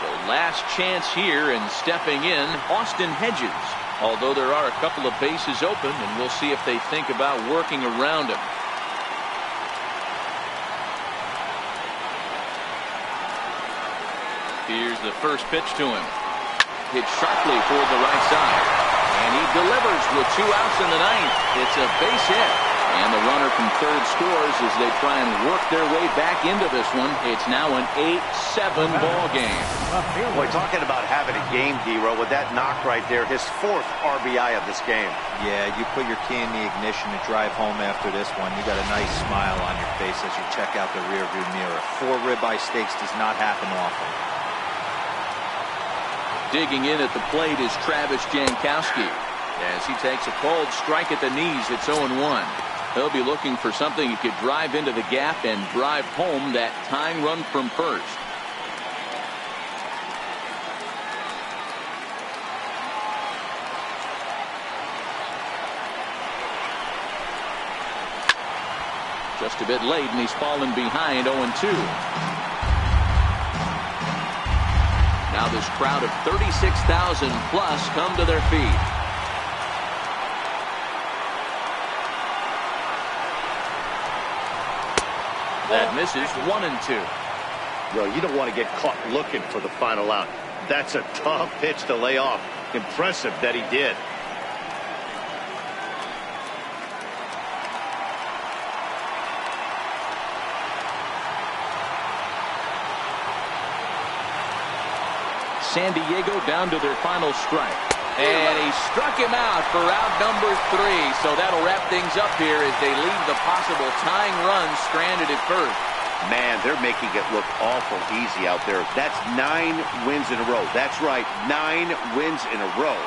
So last chance here, and stepping in, Austin Hedges. Although there are a couple of bases open, and we'll see if they think about working around him. Here's the first pitch to him. Hit sharply toward the right side. And he delivers with 2 outs in the 9th. It's a base hit. And the runner from third scores as they try and work their way back into this one. It's now an 8-7 ball game. Boy, talking about having a game, Hero, with that knock right there, his 4th RBI of this game. Yeah, you put your key in the ignition to drive home after this one. You got a nice smile on your face as you check out the rearview mirror. 4 ribeye steaks does not happen often. Digging in at the plate is Travis Jankowski. As he takes a cold strike at the knees, it's 0-1. He'll be looking for something he could drive into the gap and drive home that tying run from first. Just a bit late, and he's fallen behind 0-2. Now this crowd of 36,000 plus come to their feet. That misses 1-2. Well, you don't want to get caught looking for the final out. That's a tough pitch to lay off. Impressive that he did. San Diego down to their final strike. And he struck him out for out number 3. So that'll wrap things up here as they leave the possible tying run stranded at first. Man, they're making it look awful easy out there. That's 9 wins in a row. That's right, 9 wins in a row.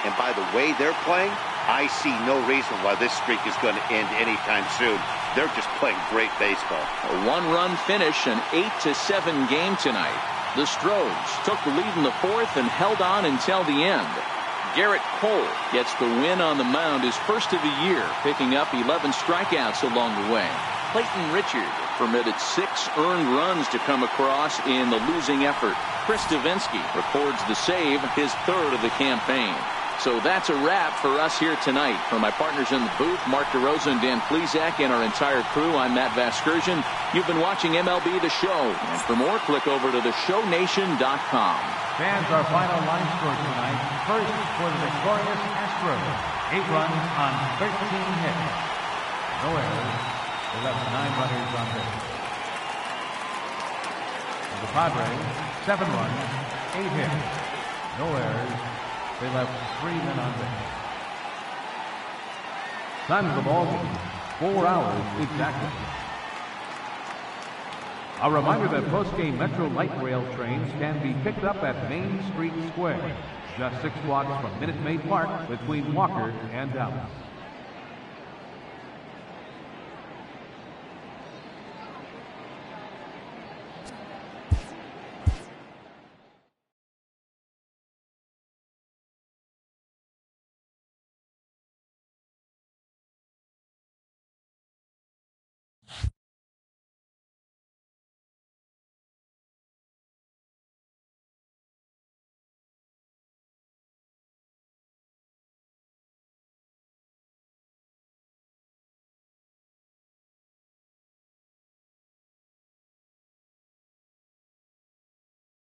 And by the way they're playing, I see no reason why this streak is going to end anytime soon. They're just playing great baseball. A one-run finish, an 8-7 game tonight. The Astros took the lead in the fourth and held on until the end. Garrett Cole gets the win on the mound, his first of the year, picking up 11 strikeouts along the way. Clayton Richard permitted 6 earned runs to come across in the losing effort. Chris Davinsky records the save, his third of the campaign. So that's a wrap for us here tonight. For my partners in the booth, Mark DeRosa and Dan Plesac, and our entire crew, I'm Matt Vasgersian. You've been watching MLB The Show. And for more, click over to theshownation.com. Fans, our final line score tonight. First for the victorious Astros. 8 runs on 13 hits. No errors. They left 9 runners on base. For the Padres, 7 runs, 8 hits. No errors. They left 3 men on base. Time of the ball game, 4 hours exactly. A reminder that post-game Metro Light Rail trains can be picked up at Main Street Square, just 6 blocks from Minute Maid Park between Walker and Dallas.